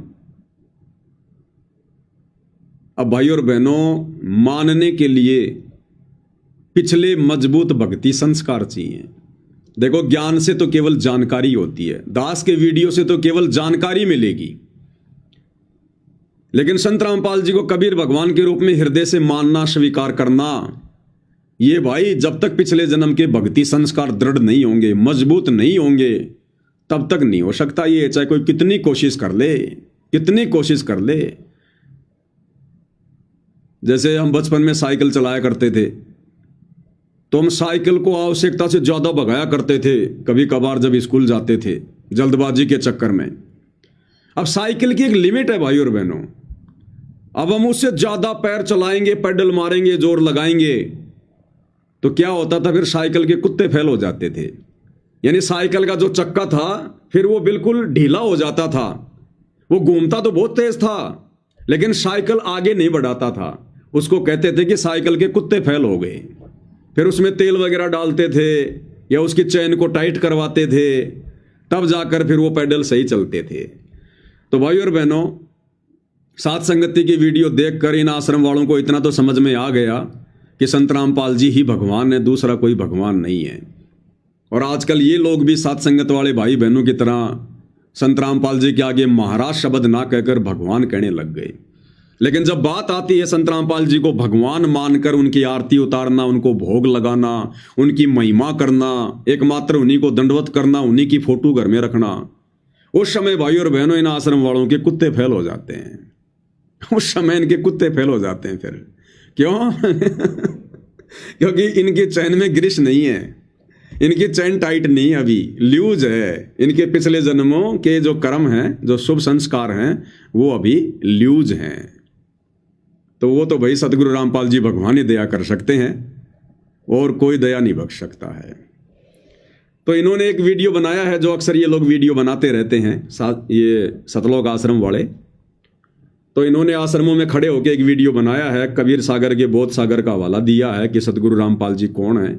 अब भाई और बहनों, मानने के लिए पिछले मजबूत भक्ति संस्कार चाहिए। देखो, ज्ञान से तो केवल जानकारी होती है, दास के वीडियो से तो केवल जानकारी मिलेगी, लेकिन संत रामपाल जी को कबीर भगवान के रूप में हृदय से मानना, स्वीकार करना, ये भाई जब तक पिछले जन्म के भक्ति संस्कार दृढ़ नहीं होंगे, मजबूत नहीं होंगे, तब तक नहीं हो सकता ये, चाहे कोई कितनी कोशिश कर ले, कितनी कोशिश कर ले। जैसे हम बचपन में साइकिल चलाया करते थे, तो हम साइकिल को आवश्यकता से ज्यादा भगाया करते थे, कभी कभार जब स्कूल जाते थे जल्दबाजी के चक्कर में। अब साइकिल की एक लिमिट है भाई और बहनों, अब हम उससे ज्यादा पैर चलाएंगे, पेडल मारेंगे, जोर लगाएंगे, तो क्या होता था, फिर साइकिल के कुत्ते फैल हो जाते थे। यानी साइकिल का जो चक्का था फिर वो बिल्कुल ढीला हो जाता था, वो घूमता तो बहुत तेज था लेकिन साइकिल आगे नहीं बढ़ाता था। उसको कहते थे कि साइकिल के कुत्ते फैल हो गए। फिर उसमें तेल वगैरह डालते थे या उसकी चैन को टाइट करवाते थे, तब जाकर फिर वो पैडल सही चलते थे। तो भाई और बहनों, सात संगति की वीडियो देखकर इन आश्रम वालों को इतना तो समझ में आ गया कि संत रामपाल जी ही भगवान है, दूसरा कोई भगवान नहीं है। और आजकल ये लोग भी सात संगत वाले भाई बहनों की तरह संत रामपाल जी के आगे महाराज शब्द ना कहकर भगवान कहने लग गए। लेकिन जब बात आती है संत रामपाल जी को भगवान मानकर उनकी आरती उतारना, उनको भोग लगाना, उनकी महिमा करना, एकमात्र उन्हीं को दंडवत करना, उन्हीं की फोटो घर में रखना, उस समय भाई और बहनों इन आश्रम वालों के कुत्ते फैल हो जाते हैं। उस समय इनके कुत्ते फैल हो जाते हैं। फिर क्यों? क्योंकि इनकी चैन में ग्रीस नहीं है, इनकी चैन टाइट नहीं, अभी लूज है। इनके पिछले जन्मों के जो कर्म हैं, जो शुभ संस्कार हैं, वो अभी लूज हैं। तो वो तो भाई सतगुरु रामपाल जी भगवान ही दया कर सकते हैं, और कोई दया नहीं बख्श सकता है। तो इन्होंने एक वीडियो बनाया है, जो अक्सर ये लोग वीडियो बनाते रहते हैं, ये सतलोक आश्रम वाले। तो इन्होंने आश्रमों में खड़े होकर एक वीडियो बनाया है, कबीर सागर के बोध सागर का हवाला दिया है कि सतगुरु रामपाल जी कौन है।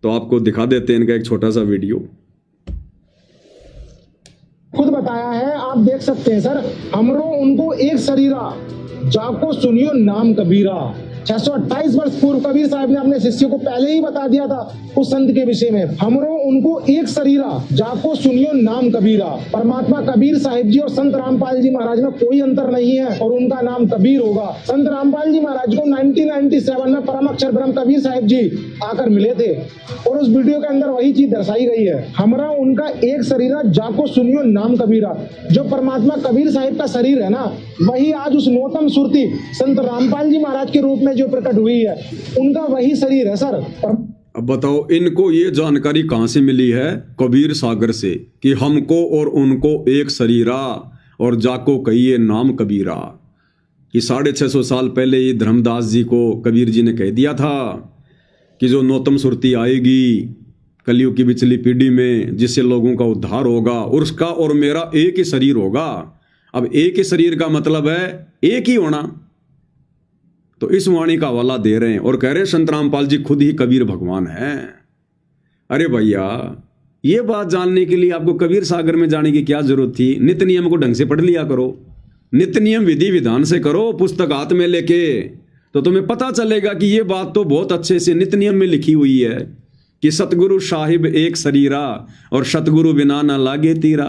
तो आपको दिखा देते हैं इनका एक छोटा सा वीडियो। खुद बताया है, आप देख सकते हैं सर। हमरो उनको एक शरीरा, जाको सुनियो नाम कबीरा। 628 वर्ष पूर्व कबीर साहब ने अपने शिष्य को पहले ही बता दिया था उस संत के विषय में। हमरो उनको एक शरीरा, जाको सुनियो नाम कबीरा। परमात्मा कबीर साहिब जी और संत रामपाल जी महाराज में कोई अंतर नहीं है, और उनका नाम कबीर होगा। संत रामपाल जी महाराज को 1997 में परम अक्षर ब्रह्म कबीर साहिब जी आकर मिले थे, और उस वीडियो के अंदर वही चीज दर्शाई गई है। हमरा उनका एक शरीरा, जाको सुनियो नाम कबीरा। जो परमात्मा कबीर साहिब का शरीर है ना, वही आज उस नौतम सुरती संत रामपाल जी महाराज के रूप में जो प्रकट हुई है, उनका वही शरीर है सर। अब बताओ, इनको ये जानकारी कहां से मिली है? कबीर सागर से, कि हमको और उनको एक शरीरा, और जाको कहिए नाम कबीरा। कि 650 साल पहले ये धर्मदास जी को कबीर जी ने कह दिया था कि जो नौतम सुरती आएगी कलयुग की पिछली पीढ़ी में, जिससे लोगों का उद्धार होगा, उसका और मेरा एक ही शरीर होगा। अब एक ही शरीर का मतलब है एक ही होना। तो इस वाणी का हवाला दे रहे हैं और कह रहे हैं संत रामपाल जी खुद ही कबीर भगवान है। अरे भैया, ये बात जानने के लिए आपको कबीर सागर में जाने की क्या जरूरत थी? नित्य नियम को ढंग से पढ़ लिया करो, नित्य नियम विधि विधान से करो, पुस्तक हाथ में लेके, तो तुम्हें पता चलेगा कि ये बात तो बहुत अच्छे से नित्य नियम में लिखी हुई है कि सतगुरु साहिब एक शरीरा और सतगुरु बिना ना लागे तीरा।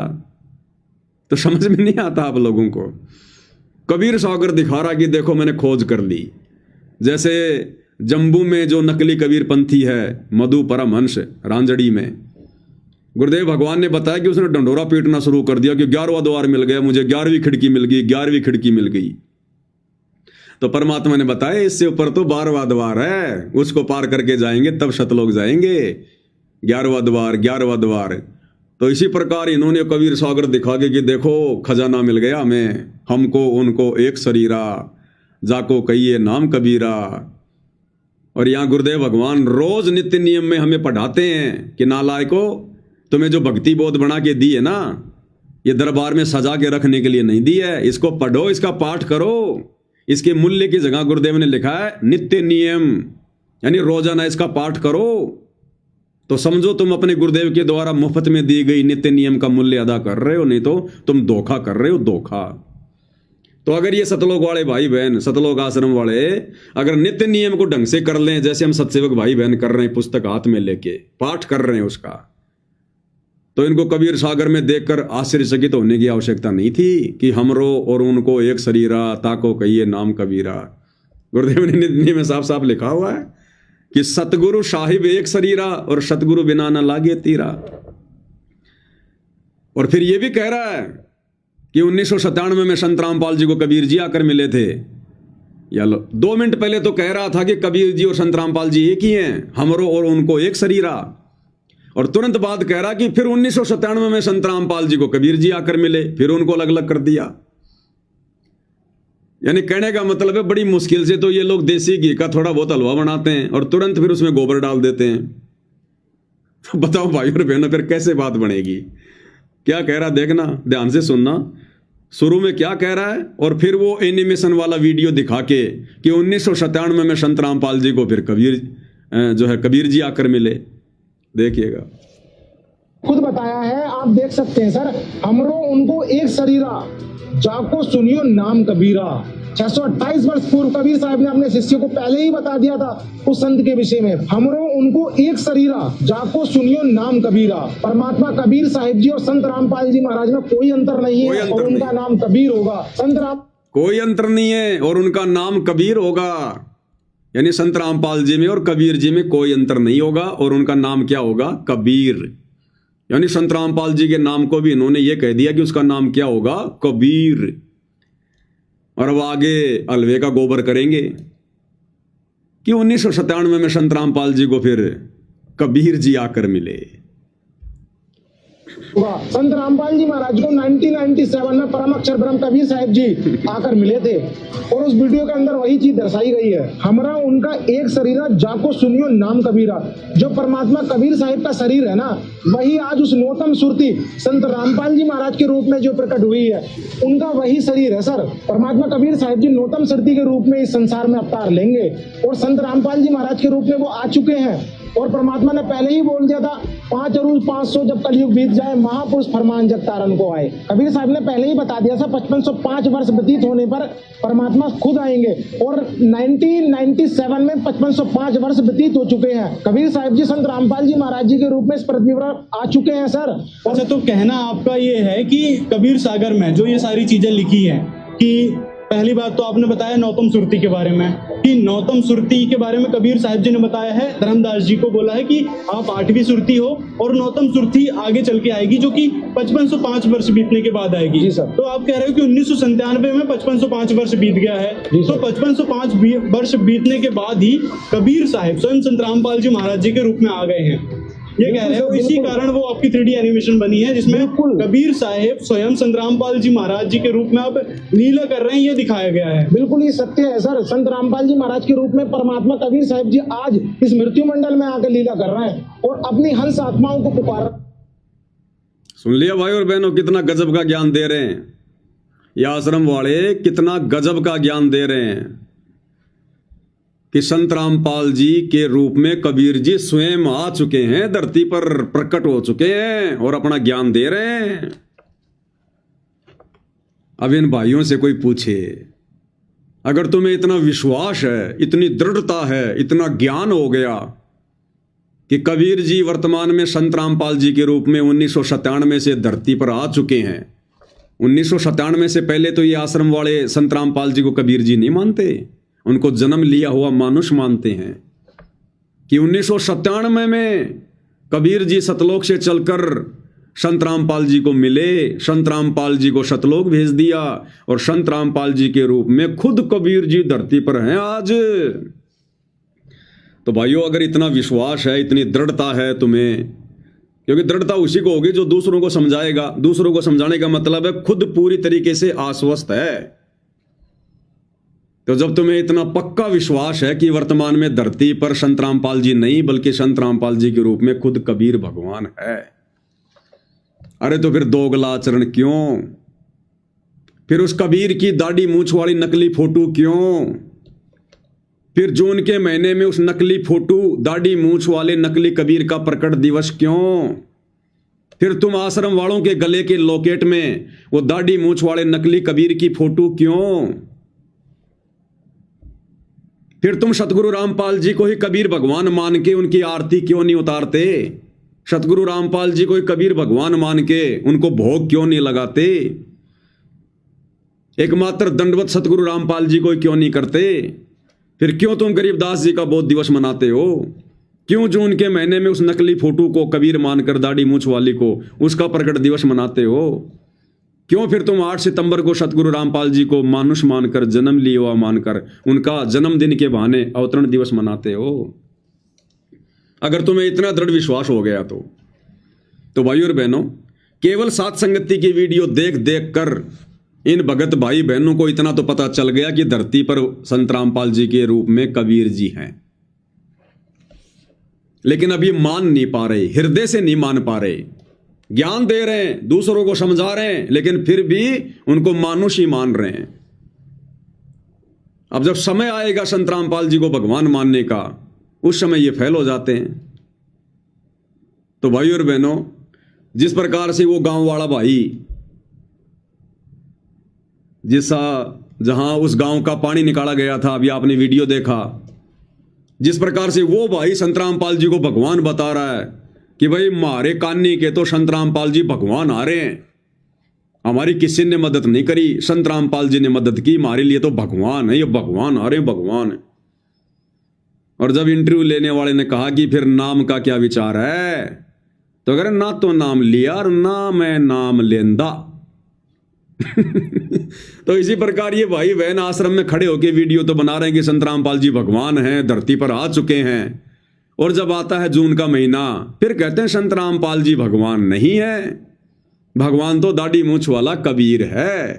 तो समझ में नहीं आता आप लोगों को? कबीर सागर दिखा रहा कि देखो मैंने खोज कर ली। जैसे जम्बू में जो नकली कबीर पंथी है मधु परमहंस रांजड़ी में, गुरुदेव भगवान ने बताया कि उसने डंडोरा पीटना शुरू कर दिया कि 11वां द्वार मिल गया मुझे, 11वीं खिड़की मिल गई, 11वीं खिड़की मिल गई। तो परमात्मा ने बताया इससे ऊपर तो 12वां द्वार है, उसको पार करके जाएंगे तब सतलोक जाएंगे। 11वां द्वार, 11वां द्वार। तो इसी प्रकार इन्होंने कबीर सागर दिखा के कि देखो खजाना मिल गया हमें, हमको उनको एक शरीरा, जाको कहिए नाम कबीरा। और यहाँ गुरुदेव भगवान रोज नित्य नियम में हमें पढ़ाते हैं कि नालायको, तुम्हें जो भक्ति बोध बना के दी है ना, ये दरबार में सजा के रखने के लिए नहीं दी है। इसको पढ़ो, इसका पाठ करो। इसके मूल्य की जगह गुरुदेव ने लिखा है नित्य नियम, यानी रोजाना इसका पाठ करो। तो समझो तुम अपने गुरुदेव के द्वारा मुफ्त में दी गई नित्य नियम का मूल्य अदा कर रहे हो, नहीं तो तुम धोखा कर रहे हो, धोखा। तो अगर ये सतलोक वाले भाई बहन, सतलोक आश्रम वाले अगर नित्य नियम को ढंग से कर लें, जैसे हम सत्सेवक भाई बहन कर रहे हैं, पुस्तक हाथ में लेके पाठ कर रहे हैं उसका, तो इनको कबीर सागर में देखकर आश्चर्यचकित होने की आवश्यकता नहीं थी कि हमरो और उनको एक शरीरा, ताको कहिए नाम कबीरा। गुरुदेव ने नित्य नियम में साफ साफ लिखा हुआ है कि सतगुरु साहिब एक शरीरा और सतगुरु बिना न लागे तीरा। और फिर यह भी कह रहा है कि 1997 में संत रामपाल जी को कबीर जी आकर मिले थे। या लो, 2 मिनट पहले तो कह रहा था कि कबीर जी और संत रामपाल जी एक ही हैं, हमरो और उनको एक शरीरा। और तुरंत बाद कह रहा कि फिर 1997 में संत रामपाल जी को कबीर जी आकर मिले, फिर उनको अलग अलग कर दिया। यानी कहने का मतलब है बड़ी मुश्किल से तो ये लोग देसी घी का थोड़ा बहुत हलवा बनाते हैं और तुरंत फिर उसमें गोबर डाल देते हैं। तो बताओ भाई और बहनों, फिर कैसे बात बनेगी? क्या कह रहा देखना, ध्यान से सुनना। शुरू में क्या कह रहा है और फिर वो एनिमेशन वाला वीडियो दिखा के कि 1997 में संत रामपाल जी को फिर कबीर जी आकर मिले। देखिएगा, खुद बताया है, आप देख सकते हैं सर। हमरो उनको एक शरीरा, जाको सुनियो नाम कबीरा। 628 वर्ष पूर्व कबीर साहब ने अपने शिष्य को पहले ही बता दिया था उस संत के विषय में, हमरो उनको एक शरीरा, जाको सुनियो नाम कबीरा। परमात्मा कबीर साहिब जी और संत रामपाल जी महाराज में कोई अंतर नहीं है और उनका नाम कबीर होगा। कोई अंतर नहीं है और उनका नाम कबीर होगा। यानी संत रामपाल जी में और कबीर जी में कोई अंतर नहीं होगा और उनका नाम क्या होगा? कबीर। यानी संत रामपाल जी के नाम को भी इन्होंने ये कह दिया कि उसका नाम क्या होगा? कबीर। और अब आगे अलवे का गोबर करेंगे कि 1997 में संत रामपाल जी को फिर कबीर जी आकर मिले। संत रामपाल जी महाराज को 1997 में परम अक्षर ब्रह्म कबीर साहिब जी आकर मिले थे और उस वीडियो के अंदर वही चीज दर्शाई गई है, हमरा उनका एक शरीरा, जाको सुनियो नाम कबीरा। जो परमात्मा कबीर साहिब का शरीर है ना, वही आज उस नौतम सुरती संत रामपाल जी महाराज के रूप में जो प्रकट हुई है, उनका वही शरीर है सर। परमात्मा कबीर साहिब जी नौतम सुरती के रूप में इस संसार में अवतार लेंगे और संत रामपाल जी महाराज के रूप में वो आ चुके हैं। और परमात्मा ने पहले ही बोल दिया था, 5 अरूज 500 जब कलयुग बीत जाए, महापुरुष फरमान जग तारन को आए। कबीर साहब ने पहले ही बता दिया था 5505 वर्ष व्यतीत होने पर परमात्मा खुद आएंगे और 1997 में 5505 वर्ष व्यतीत हो चुके हैं। कबीर साहब जी संत रामपाल जी महाराज जी के रूप में इस पृथ्वी पर आ चुके हैं सर। अच्छा, तो कहना आपका ये है कि कबीर सागर में जो ये सारी चीजें लिखी हैं, कि पहली बात तो आपने बताया नौतम सुरती के बारे में, कि नौतम सुरती के बारे में कबीर साहिब जी ने बताया है, धर्मदास जी को बोला है कि आप 8वीं सुरती हो और नौतम सुरती आगे चल के आएगी जो कि 5505 वर्ष बीतने के बाद आएगी। जी सर। तो आप कह रहे हो कि 1997 में 5505 वर्ष बीत गया है, तो 5505 वर्ष बीतने के बाद ही कबीर साहिब स्वयं संत रामपाल जी महाराज जी के रूप में आ गए हैं, ये कह रहे हो। इसी कारण वो आपकी 3D एनिमेशन बनी है जिसमें कबीर साहिब स्वयं संत रामपाल जी महाराज जी के रूप में अब लीला कर रहे हैं, ये दिखाया गया है। बिल्कुल ये सत्य है सर। संत रामपाल जी महाराज के रूप में परमात्मा कबीर साहिब जी आज इस मृत्यु मंडल में आकर लीला कर रहे हैं और अपनी हंस आत्माओं को पुकार। सुन लिया भाई और बहनों, कितना गजब का ज्ञान दे रहे हैं ये आश्रम वाले, कितना गजब का ज्ञान दे रहे हैं। कि संत रामपाल जी के रूप में कबीर जी स्वयं आ चुके हैं, धरती पर प्रकट हो चुके हैं और अपना ज्ञान दे रहे हैं। अब इन भाइयों से कोई पूछे, अगर तुम्हें इतना विश्वास है, इतनी दृढ़ता है, इतना ज्ञान हो गया कि कबीर जी वर्तमान में संत रामपाल जी के रूप में 1997 से धरती पर आ चुके हैं। 1997 से पहले तो ये आश्रम वाले संत रामपाल जी को कबीर जी नहीं मानते, उनको जन्म लिया हुआ मानुष मानते हैं। कि 1997 में कबीर जी सतलोक से चलकर संत रामपाल जी को मिले, संत रामपाल जी को सतलोक भेज दिया और संत रामपाल जी के रूप में खुद कबीर जी धरती पर हैं आज। तो भाइयों, अगर इतना विश्वास है, इतनी दृढ़ता है तुम्हें, क्योंकि दृढ़ता उसी को होगी जो दूसरों को समझाएगा। दूसरों को समझाने का मतलब है खुद पूरी तरीके से आश्वस्त है। तो जब तुम्हें इतना पक्का विश्वास है कि वर्तमान में धरती पर संत रामपाल जी नहीं बल्कि संत रामपाल जी के रूप में खुद कबीर भगवान है, अरे तो फिर दोगला आचरण क्यों? फिर उस कबीर की दाढ़ी मूंछ वाली नकली फोटो क्यों? फिर जून के महीने में उस नकली फोटो, दाढ़ी मूंछ वाले नकली कबीर का प्रकट दिवस क्यों? फिर तुम आश्रम वालों के गले के लॉकेट में वो दाढ़ी मूंछ वाले नकली कबीर की फोटो क्यों? फिर तुम सतगुरु रामपाल जी को ही कबीर भगवान मान के उनकी आरती क्यों नहीं उतारते? सतगुरु रामपाल जी को ही कबीर भगवान मान के उनको भोग क्यों नहीं लगाते? एकमात्र दंडवत सतगुरु रामपाल जी को ही क्यों नहीं करते? फिर क्यों तुम गरीबदास जी का बोध दिवस मनाते हो? क्यों जून के महीने में उस नकली फोटो को कबीर मानकर, दाढ़ी मूंछ वाली को, उसका प्रकट दिवस मनाते हो? क्यों फिर तुम 8 सितंबर को सतगुरु रामपाल जी को मानुष मानकर, जन्म लिया हुआ मानकर उनका जन्मदिन के बहाने अवतरण दिवस मनाते हो? अगर तुम्हें इतना दृढ़ विश्वास हो गया तो भाइयों और बहनों, केवल सात संगति की वीडियो देख देख कर इन भगत भाई बहनों को इतना तो पता चल गया कि धरती पर संत रामपाल जी के रूप में कबीर जी हैं। लेकिन अब ये मान नहीं पा रहे, हृदय से नहीं मान पा रहे। ज्ञान दे रहे हैं, दूसरों को समझा रहे हैं, लेकिन फिर भी उनको मानुष ही मान रहे हैं। अब जब समय आएगा संत रामपाल जी को भगवान मानने का, उस समय ये फेल हो जाते हैं। तो भाइयों और बहनों, जिस प्रकार से वो गांव वाला भाई, जहां उस गांव का पानी निकाला गया था, अभी आपने वीडियो देखा, जिस प्रकार से वो भाई संत रामपाल जी को भगवान बता रहा है कि भाई मारे कान्नी के तो संत रामपाल जी भगवान आ रहे हैं, हमारी किसी ने मदद नहीं करी, संत रामपाल जी ने मदद की, हमारे लिए तो भगवान है, ये भगवान आ रहे हैं, भगवान है। और जब इंटरव्यू लेने वाले ने कहा कि फिर नाम का क्या विचार है, तो अगर ना तो नाम लिया और ना मैं नाम लेंदा। तो इसी प्रकार ये भाई बहन आश्रम में खड़े होकर वीडियो तो बना रहे हैं कि संत रामपाल जी भगवान हैं, धरती पर आ चुके हैं, और जब आता है जून का महीना फिर कहते हैं संत रामपाल जी भगवान नहीं है, भगवान तो दाढ़ी मूंछ वाला कबीर है।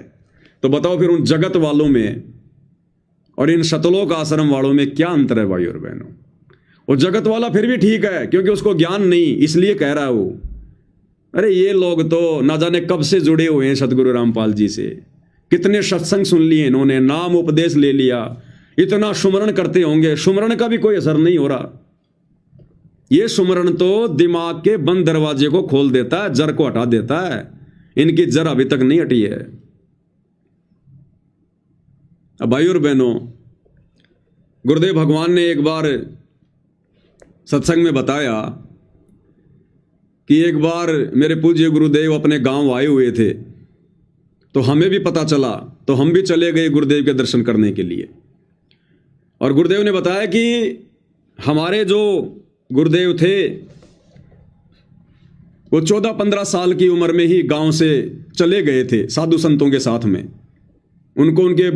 तो बताओ फिर उन जगत वालों में और इन सतलोक आश्रम वालों में क्या अंतर है भाई और बहनों? वो जगत वाला फिर भी ठीक है क्योंकि उसको ज्ञान नहीं, इसलिए कह रहा है वो। अरे ये लोग तो ना जाने कब से जुड़े हुए हैं सतगुरु रामपाल जी से, कितने सत्संग सुन लिए इन्होंने, नाम उपदेश ले लिया, इतना सुमरण करते होंगे, सुमरण का भी कोई असर नहीं हो रहा। ये सुमरण तो दिमाग के बंद दरवाजे को खोल देता है, जड़ को हटा देता है, इनकी जड़ अभी तक नहीं हटी है। अब भाई और बहनों, गुरुदेव भगवान ने एक बार सत्संग में बताया कि एक बार मेरे पूज्य गुरुदेव अपने गांव आए हुए थे, तो हमें भी पता चला, तो हम भी चले गए गुरुदेव के दर्शन करने के लिए। और गुरुदेव ने बताया कि हमारे जो गुरुदेव थे वो 14-15 साल की उम्र में ही गांव से चले गए थे साधु संतों के साथ में। उनको उनके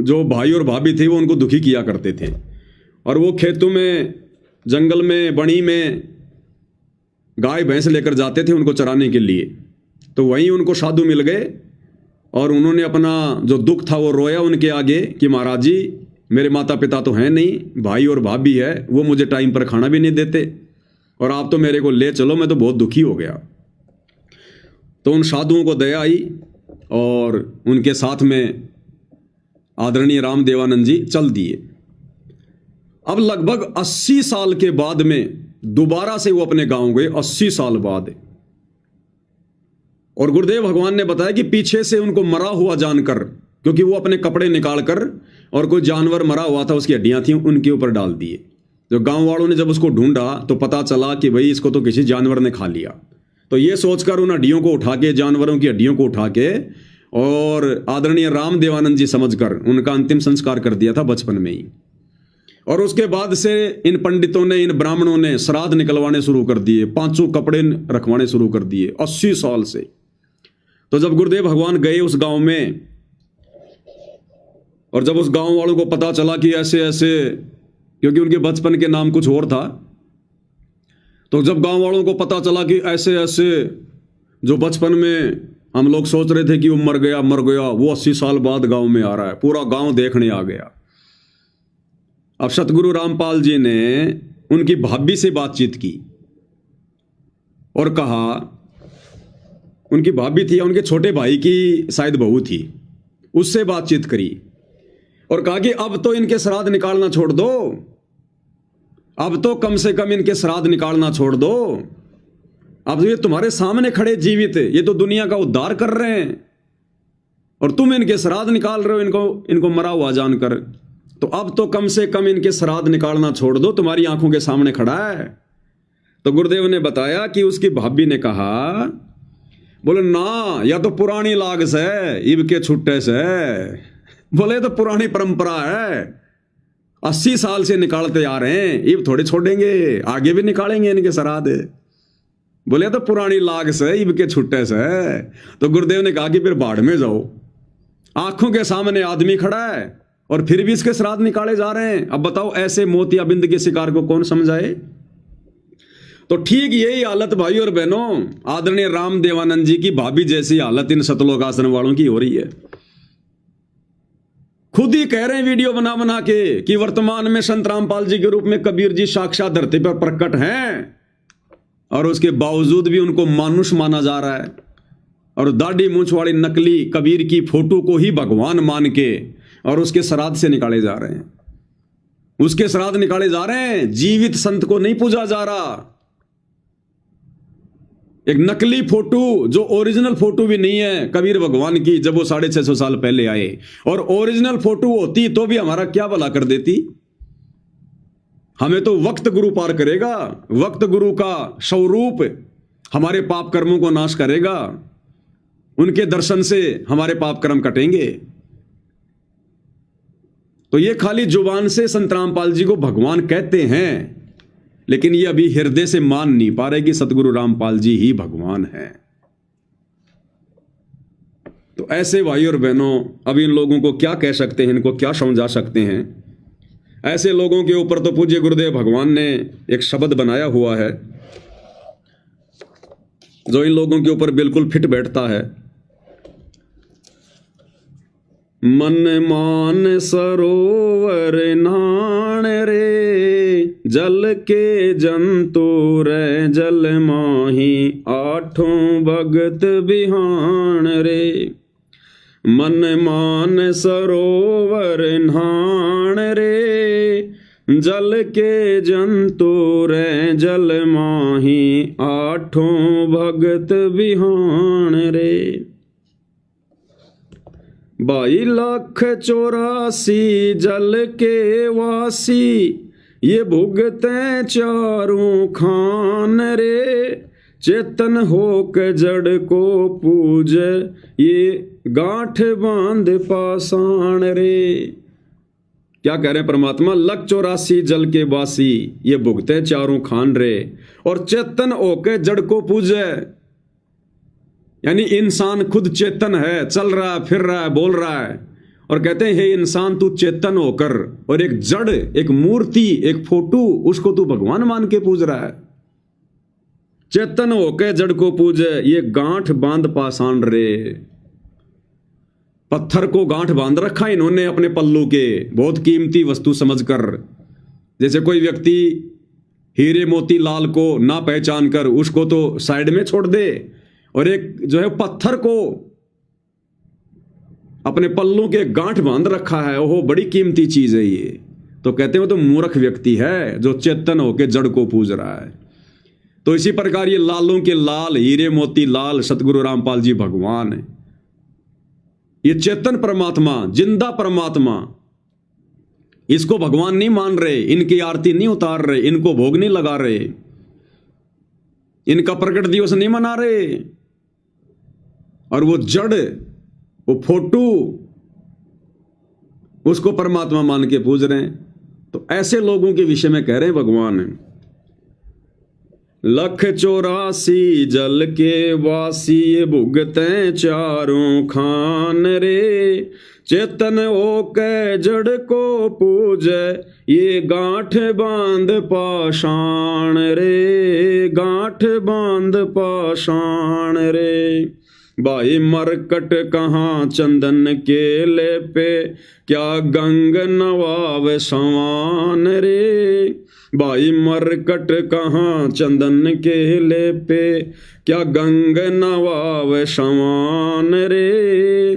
जो भाई और भाभी थे वो उनको दुखी किया करते थे, और वो खेतों में, जंगल में, बणी में गाय भैंस लेकर जाते थे उनको चराने के लिए। तो वहीं उनको साधु मिल गए और उन्होंने अपना जो दुख था वो रोया उनके आगे कि महाराज जी, मेरे माता पिता तो हैं नहीं, भाई और भाभी है, वो मुझे टाइम पर खाना भी नहीं देते, और आप तो मेरे को ले चलो, मैं तो बहुत दुखी हो गया। तो उन साधुओं को दया आई और उनके साथ में आदरणीय राम देवानंद जी चल दिए। अब लगभग 80 साल के बाद में दोबारा से वो अपने गांव गए, 80 साल बाद। और गुरुदेव भगवान ने बताया कि पीछे से उनको मरा हुआ जानकर, क्योंकि वो अपने कपड़े निकालकर और कोई जानवर मरा हुआ था उसकी हड्डियां थी उनके ऊपर डाल दिए। जो गांव वालों ने जब उसको ढूंढा तो पता चला कि भाई इसको तो किसी जानवर ने खा लिया। तो ये सोचकर उन हड्डियों को उठा के, जानवरों की हड्डियों को उठा के, और आदरणीय राम देवानंद जी समझकर उनका अंतिम संस्कार कर दिया था बचपन में ही। और उसके बाद से इन पंडितों ने, इन ब्राह्मणों ने श्राद्ध निकलवाने शुरू कर दिए, 500 कपड़े रखवाने शुरू कर दिए 80 साल से। तो जब गुरुदेव भगवान गए उस गांव में, और जब उस गांव वालों को पता चला कि ऐसे ऐसे, क्योंकि उनके बचपन के नाम कुछ और था, तो जब गांव वालों को पता चला कि ऐसे ऐसे जो बचपन में हम लोग सोच रहे थे कि वो मर गया, वो 80 साल बाद गांव में आ रहा है, पूरा गांव देखने आ गया। अब सतगुरु रामपाल जी ने उनकी भाभी से बातचीत की और कहा, उनकी भाभी थी या उनके छोटे भाई की शायद बहू थी, उससे बातचीत करी और कहा कि अब तो इनके श्राद्ध निकालना छोड़ दो, अब तो कम से कम इनके श्राद्ध निकालना छोड़ दो। अब ये तुम्हारे सामने खड़े जीवित, ये तो दुनिया का उद्धार कर रहे हैं और तुम इनके श्राद्ध निकाल रहे हो इनको मरा हुआ जानकर। तो अब तो कम से कम इनके श्राद्ध निकालना छोड़ दो, तुम्हारी आंखों के सामने खड़ा है। तो गुरुदेव ने बताया कि उसकी भाभी ने कहा, बोले ना, या तो पुरानी लाग से, इब के छुट्टे से, बोले तो पुरानी परंपरा है, 80 साल से निकालते आ रहे हैं, इब थोड़े छोड़ेंगे, आगे भी निकालेंगे इनके श्राद्ध। बोले तो पुरानी लाग से, इब के छुट्टे से। तो गुरुदेव ने कहा कि फिर बाढ़ में जाओ, आंखों के सामने आदमी खड़ा है और फिर भी इसके श्राद्ध निकाले जा रहे हैं। अब बताओ ऐसे मोतियाबिंद के शिकार को कौन समझाए। तो ठीक यही हालत भाई और बहनों, आदरणीय राम देवानंद जी की भाभी जैसी हालत इन सतलोक आश्रम वालों की हो रही है। खुद ही कह रहे हैं वीडियो बना बना के कि वर्तमान में संत रामपाल जी के रूप में कबीर जी साक्षात धरती पर प्रकट हैं, और उसके बावजूद भी उनको मानुष माना जा रहा है और दाढ़ी मूंछ वाली नकली कबीर की फोटो को ही भगवान मान के और उसके श्राद्ध से निकाले जा रहे हैं, उसके श्राद्ध निकाले जा रहे हैं। जीवित संत को नहीं पूजा जा रहा। एक नकली फोटो जो ओरिजिनल फोटो भी नहीं है कबीर भगवान की, जब वो 650 साल पहले आए, और ओरिजिनल फोटो होती तो भी हमारा क्या भला कर देती। हमें तो वक्त गुरु पार करेगा, वक्त गुरु का स्वरूप हमारे पाप कर्मों को नाश करेगा, उनके दर्शन से हमारे पाप कर्म कटेंगे। तो ये खाली जुबान से संत रामपाल जी को भगवान कहते हैं, लेकिन ये अभी हृदय से मान नहीं पा रहे कि सतगुरु रामपाल जी ही भगवान हैं। तो ऐसे भाई और बहनों, अब इन लोगों को क्या कह सकते हैं, इनको क्या समझा सकते हैं। ऐसे लोगों के ऊपर तो पूज्य गुरुदेव भगवान ने एक शब्द बनाया हुआ है जो इन लोगों के ऊपर बिल्कुल फिट बैठता है। मन मान सरोवर नाण रे, जल के जंतु रे जल माही, आठों भगत बिहान रे। मन मान सरोवर नाण रे, जल के जंतु रे जल माही, आठों भगत बिहान रे। 22,84,000 जल के वासी, ये भुगते चारों खान रे। चेतन होक जड़ को पूज, ये गांठ बांध पाषाण रे। क्या कह रहे हैं परमात्मा, 1,84,000 जल के वासी, ये भुगते चारों खान रे, और चेतन होके जड़ को पूजे। यानी इंसान खुद चेतन है, चल रहा है, फिर रहा है, बोल रहा है, और कहते हैं हे इंसान तू चेतन होकर, और एक जड़, एक मूर्ति, एक फोटो, उसको तू भगवान मान के पूज रहा है। चेतन होके जड़ को पूजे, ये गांठ बांध पाषाण रे। पत्थर को गांठ बांध रखा इन्होंने अपने पल्लू के, बहुत कीमती वस्तु समझकर। जैसे कोई व्यक्ति हीरे मोती लाल को ना पहचान कर उसको तो साइड में छोड़ दे, और एक जो है पत्थर को अपने पल्लू के गांठ बांध रखा है, ओहो बड़ी कीमती चीज है ये। तो कहते हैं वो तो मूर्ख व्यक्ति है जो चेतन होकर जड़ को पूज रहा है। तो इसी प्रकार ये लालों के लाल, हीरे मोती लाल सतगुरु रामपाल जी भगवान है। ये चेतन परमात्मा, जिंदा परमात्मा, इसको भगवान नहीं मान रहे, इनकी आरती नहीं उतार रहे, इनको भोग नहीं लगा रहे, इनका प्रकट दिवस नहीं मना रहे, और वो जड़, वो फोटो, उसको परमात्मा मान के पूज रहे हैं। तो ऐसे लोगों के विषय में कह रहे हैं भगवान, 184 जल के वासी भुगते चारों खान रे, चेतन होके जड़ को पूजे ये गांठ बांध पाषाण रे, गांठ बांध पाषाण रे। भाई मरकट कहाँ चंदन के ले पे, क्या गंग नवाव सवान रे। भाई मरकट कहाँ चंदन के ले पे, क्या गंग नवाव सवान रे।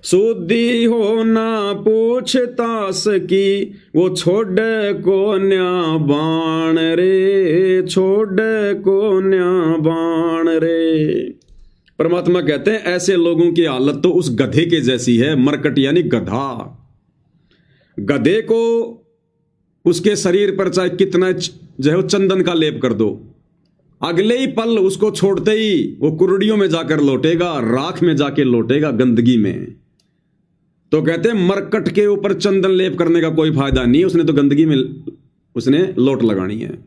सुधी हो ना पूछतास की, वो छोड़े को न्या बाण रे, छोड़े को न्या बाण रे। परमात्मा कहते हैं ऐसे लोगों की हालत तो उस गधे के जैसी है। मरकट यानी गधा। गधे को उसके शरीर पर चाहे कितना जो है चंदन का लेप कर दो, अगले ही पल उसको छोड़ते ही वो कुर्डियों में जाकर लौटेगा, राख में जाके लौटेगा, गंदगी में। तो कहते हैं मरकट के ऊपर चंदन लेप करने का कोई फायदा नहीं, उसने तो गंदगी में उसने लोट लगानी है।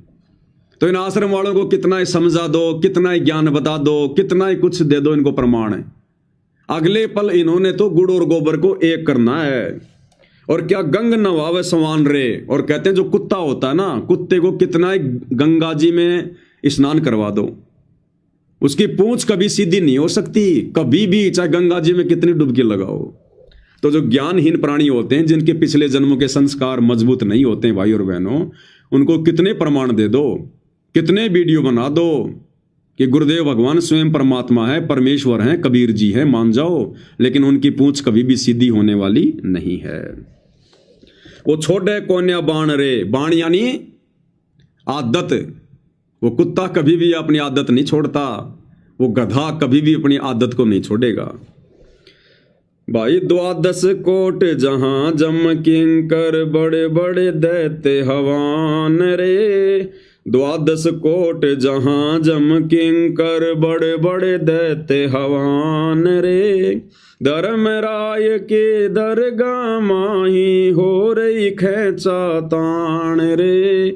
तो इन आश्रम वालों को कितना ही समझा दो, कितना ही ज्ञान बता दो, कितना ही कुछ दे दो, इनको प्रमाण है, अगले पल इन्होंने तो गुड़ और गोबर को एक करना है। और क्या गंग नवावे सवान रे। और कहते हैं जो कुत्ता होता है ना, कुत्ते को कितना ही गंगा जी में स्नान करवा दो, उसकी पूंछ कभी सीधी नहीं हो सकती, कभी भी, चाहे गंगा जी में कितनी डुबकी लगाओ। तो जो ज्ञानहीन प्राणी होते हैं, जिनके पिछले जन्मों के संस्कार मजबूत नहीं होते हैं भाई और बहनों, उनको कितने प्रमाण दे दो, कितने वीडियो बना दो कि गुरुदेव भगवान स्वयं परमात्मा है, परमेश्वर हैं, कबीर जी हैं, मान जाओ, लेकिन उनकी पूंछ कभी भी सीधी होने वाली नहीं है। वो छोड़े कोन्या बाण रे। बाण यानी आदत। वो कुत्ता कभी भी अपनी आदत नहीं छोड़ता, वो गधा कभी भी अपनी आदत को नहीं छोड़ेगा। भाई 12 कोट जहां जम किंकर, बड़े बड़े दैत्य हवान रे। 12 कोट जहां जम किंकर, बड़े बड़े दैत्य हवान रे। धर्मराय के दरगाह माही, हो रही खेचा ताण रे,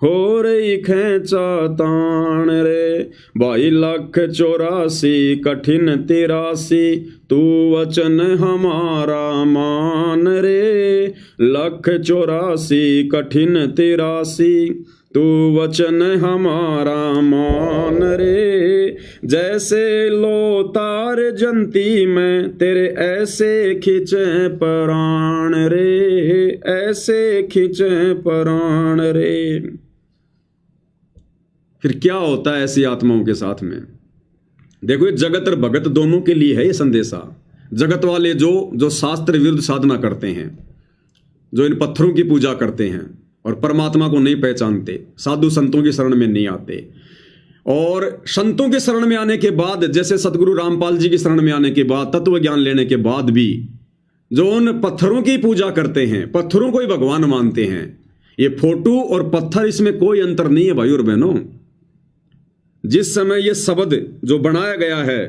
हो रही खेचा ताण रे। भाई 184 कठिन 83, तू वचन हमारा मान रे। 184 कठिन 83, तू वचन हमारा मान रे। जैसे लो तार जंती में, तेरे ऐसे खिंचे प्राण रे, ऐसे खिंचे प्राण रे। फिर क्या होता है ऐसी आत्माओं के साथ में? देखो, ये जगत और भगत दोनों के लिए है ये संदेशा। जगत वाले जो शास्त्र विरुद्ध साधना करते हैं, जो इन पत्थरों की पूजा करते हैं और परमात्मा को नहीं पहचानते, साधु संतों की शरण में नहीं आते, और संतों के शरण में आने के बाद, जैसे सतगुरु रामपाल जी की शरण में आने के बाद, तत्व ज्ञान लेने के बाद भी जो उन पत्थरों की पूजा करते हैं, पत्थरों को ही भगवान मानते हैं, ये फोटो और पत्थर, इसमें कोई अंतर नहीं है भाई और बहनों। जिस समय ये शब्द जो बनाया गया है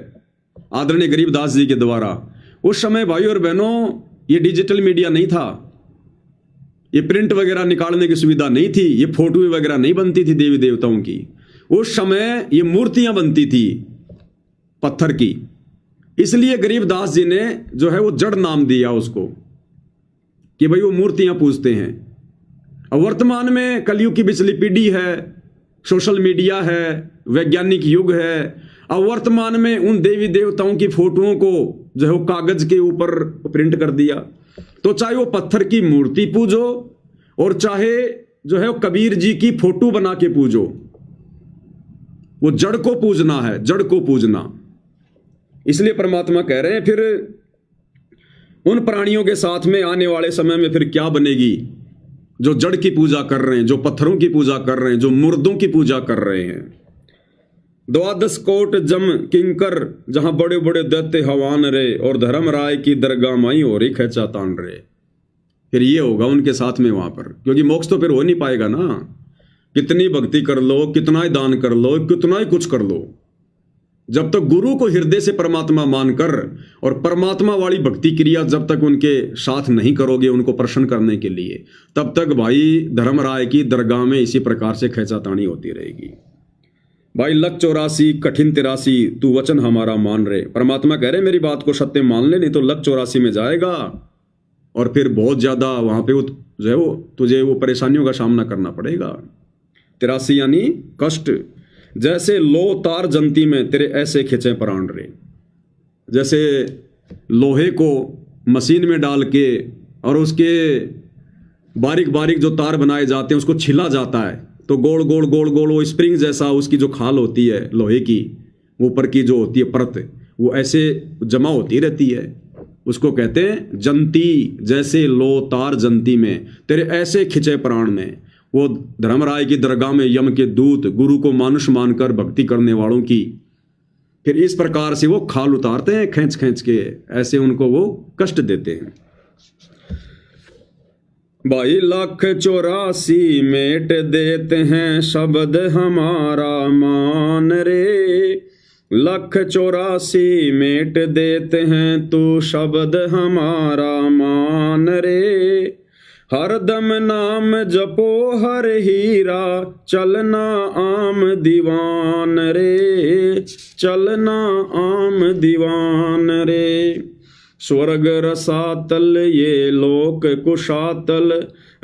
आदरणीय गरीबदास जी के द्वारा, उस समय भाई और बहनों ये डिजिटल मीडिया नहीं था, ये प्रिंट वगैरह निकालने की सुविधा नहीं थी, ये फोटो वगैरह नहीं बनती थी देवी देवताओं की। उस समय ये मूर्तियां बनती थी पत्थर की। इसलिए गरीबदास जी ने जो है वो जड़ नाम दिया उसको, कि भाई वो मूर्तियां पूजते हैं। अब वर्तमान में कलयुग की पिछली पीढ़ी है, सोशल मीडिया है, वैज्ञानिक युग है। अब वर्तमान में उन देवी देवताओं की फोटोओं को जो है वो कागज के ऊपर प्रिंट कर दिया। तो चाहे वो पत्थर की मूर्ति पूजो और चाहे जो है वो कबीर जी की फोटो बना के पूजो, वो जड़ को पूजना है, जड़ को पूजना। इसलिए परमात्मा कह रहे हैं फिर उन प्राणियों के साथ में आने वाले समय में फिर क्या बनेगी, जो जड़ की पूजा कर रहे हैं, जो पत्थरों की पूजा कर रहे हैं, जो मुर्दों की पूजा कर रहे हैं। 12 कोट जम किंकर जहां बड़े बड़े दैत्य हवान रे, और धर्मराय की दरगाह माई हो रही खेचा तान रे। फिर ये होगा उनके साथ में वहां पर, क्योंकि मोक्ष तो फिर हो नहीं पाएगा ना। कितनी भक्ति कर लो, कितना ही दान कर लो, कितना ही कुछ कर लो, जब तक गुरु को हृदय से परमात्मा मानकर और परमात्मा वाली भक्ति क्रिया जब तक उनके साथ नहीं करोगे उनको प्रसन्न करने के लिए, तब तक भाई धर्मराय की दरगाह में इसी प्रकार से खेचातानी होती रहेगी। भाई लख 84 कठिन 83 तू वचन हमारा मान रहे। परमात्मा कह रहे मेरी बात को सत्य मान ले, नहीं तो लख 84 में जाएगा और फिर बहुत ज्यादा वहां पे जो है वो तुझे वो परेशानियों का सामना करना पड़ेगा। 83 यानी कष्ट। जैसे लो तार जंती में तेरे ऐसे खिंचे प्राण रे। जैसे लोहे को मशीन में डाल के और उसके बारीक बारीक जो तार बनाए जाते हैं उसको छिला जाता है, तो गोल गोल गोल गोल वो स्प्रिंग जैसा उसकी जो खाल होती है लोहे की, ऊपर की जो होती है परत, वो ऐसे जमा होती रहती है, उसको कहते हैं जंती। जैसे लो तार जंती में तेरे ऐसे खिंचे प्राण में। वो धर्मराय की दरगाह में यम के दूत गुरु को मानुष मानकर भक्ति करने वालों की फिर इस प्रकार से वो खाल उतारते हैं खींच खींच के, ऐसे उनको वो कष्ट देते हैं। भाई लख 84 मेट देते हैं शब्द हमारा मान रे। लख 84 मेट देते हैं तू शब्द हमारा मान रे। हरदम नाम जपो हर हीरा चलना आम दीवान रे, चलना आम दीवान रे। स्वर्ग रसातल ये लोक कुशातल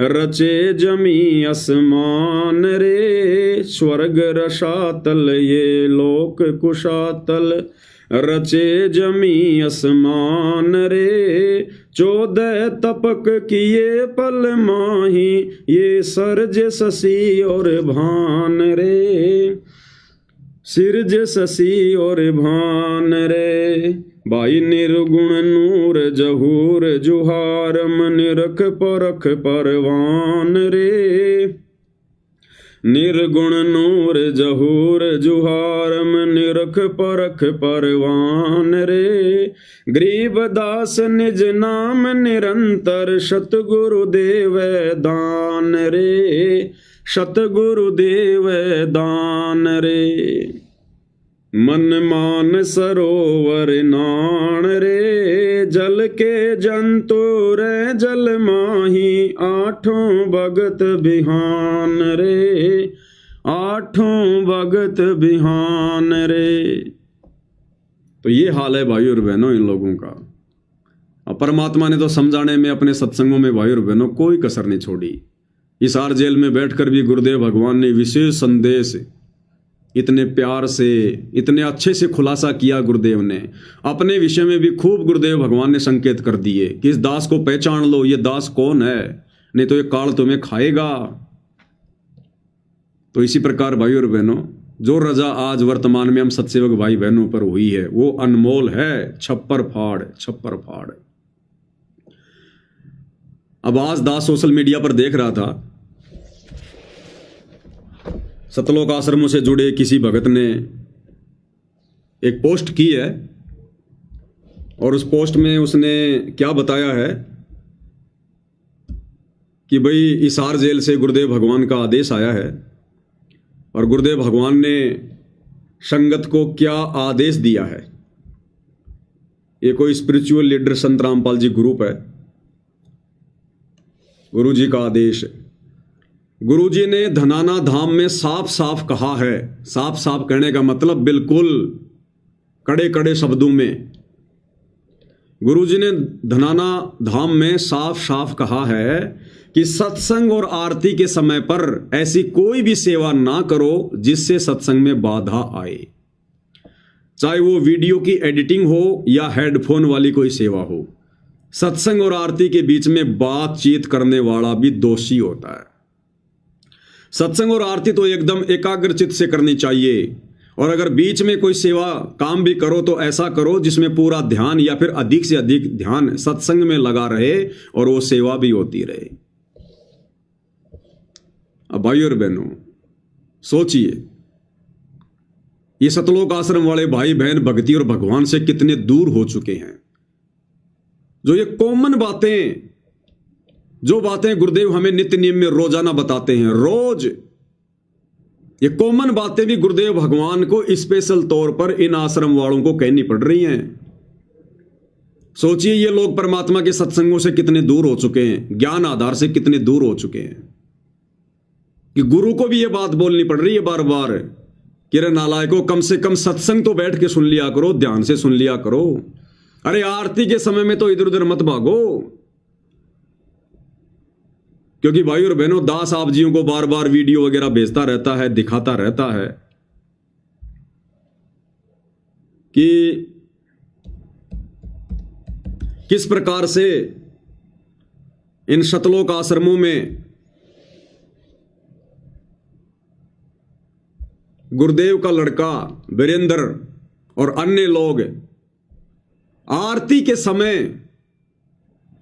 रचे जमी आसमान रे। स्वर्ग रसातल ये लोक कुशातल रचे जमी आसमान रे। 14 तपक किए पल माही ये सरज शशि और भान रे। सिरज शशि और भान रे। भाई निर्गुण नूर जहूर जुहारम निरख परख परवान रे। निर्गुण नूर जहूर जुहारम निरख परख परवान रे। गरीबदास निज नाम निरंतर सतगुरुदेव दान रे। सतगुरुदेव दान रे। मन मान सरोवर नाण रे। जल के जंतु रे जल माही आठों भगत बिहान रे। आठों भगत बिहान रे। तो ये हाल है भाई और बहनों इन लोगों का। अब परमात्मा ने तो समझाने में अपने सत्संगों में भाई और बहनों कोई कसर नहीं छोड़ी। हिसार जेल में बैठकर भी गुरुदेव भगवान ने विशेष संदेश इतने प्यार से इतने अच्छे से खुलासा किया। गुरुदेव ने अपने विषय में भी खूब गुरुदेव भगवान ने संकेत कर दिए कि इस दास को पहचान लो, ये दास कौन है, नहीं तो ये काल तुम्हें खाएगा। तो इसी प्रकार भाई और बहनों जो रजा आज वर्तमान में हम सत्सेवक भाई बहनों पर हुई है वो अनमोल है। छप्पर फाड़ छप्पर फाड़। अब आज दास सोशल मीडिया पर देख रहा था, सतलोक आश्रमों से जुड़े किसी भगत ने एक पोस्ट की है और उस पोस्ट में उसने क्या बताया है कि भाई हिसार जेल से गुरुदेव भगवान का आदेश आया है और गुरुदेव भगवान ने संगत को क्या आदेश दिया है। ये कोई स्पिरिचुअल लीडर संत रामपाल जी ग्रुप है, गुरु जी का आदेश है। गुरुजी ने धनाना धाम में साफ साफ कहा है। साफ साफ कहने का मतलब बिल्कुल कड़े कड़े शब्दों में गुरुजी ने धनाना धाम में साफ साफ कहा है कि सत्संग और आरती के समय पर ऐसी कोई भी सेवा ना करो जिससे सत्संग में बाधा आए, चाहे वो वीडियो की एडिटिंग हो या हेडफोन वाली कोई सेवा हो। सत्संग और आरती के बीच में बातचीत करने वाला भी दोषी होता है। सत्संग और आरती तो एकदम एकाग्रचित से करनी चाहिए, और अगर बीच में कोई सेवा काम भी करो तो ऐसा करो जिसमें पूरा ध्यान या फिर अधिक से अधिक ध्यान सत्संग में लगा रहे और वो सेवा भी होती रहे। अब भाई और बहनों सोचिए, ये सतलोक आश्रम वाले भाई बहन भक्ति और भगवान से कितने दूर हो चुके हैं। जो ये कॉमन बातें, जो बातें गुरुदेव हमें नित्य नियम में रोजाना बताते हैं, रोज ये कॉमन बातें भी गुरुदेव भगवान को स्पेशल तौर पर इन आश्रम वालों को कहनी पड़ रही हैं। सोचिए ये लोग परमात्मा के सत्संगों से कितने दूर हो चुके हैं, ज्ञान आधार से कितने दूर हो चुके हैं कि गुरु को भी ये बात बोलनी पड़ रही है बार बार कि रे नालायकों, कम से कम सत्संग तो बैठ के सुन लिया करो, ध्यान से सुन लिया करो। अरे आरती के समय में तो इधर उधर मत भागो, क्योंकि भाई और बहनों दास आप जियों को बार बार वीडियो वगैरह भेजता रहता है, दिखाता रहता है कि किस प्रकार से इन सतलोक आश्रमों में गुरुदेव का लड़का वीरेंद्र और अन्य लोग आरती के समय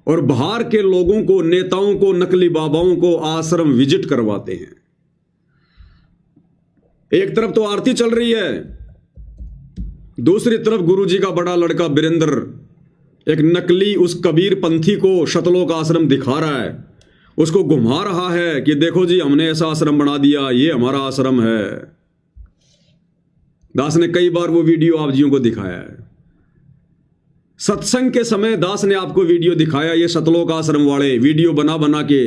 और बाहर के लोगों को, नेताओं को, नकली बाबाओं को आश्रम विजिट करवाते हैं। एक तरफ तो आरती चल रही है, दूसरी तरफ गुरुजी का बड़ा लड़का वीरेंद्र एक नकली उस कबीर पंथी को सतलोक आश्रम दिखा रहा है, उसको घुमा रहा है कि देखो जी हमने ऐसा आश्रम बना दिया, ये हमारा आश्रम है। दास ने कई बार वो वीडियो आप जियों को दिखाया है। सत्संग के समय दास ने आपको वीडियो दिखाया, ये सतलोक आश्रम वाले वीडियो बना बना के,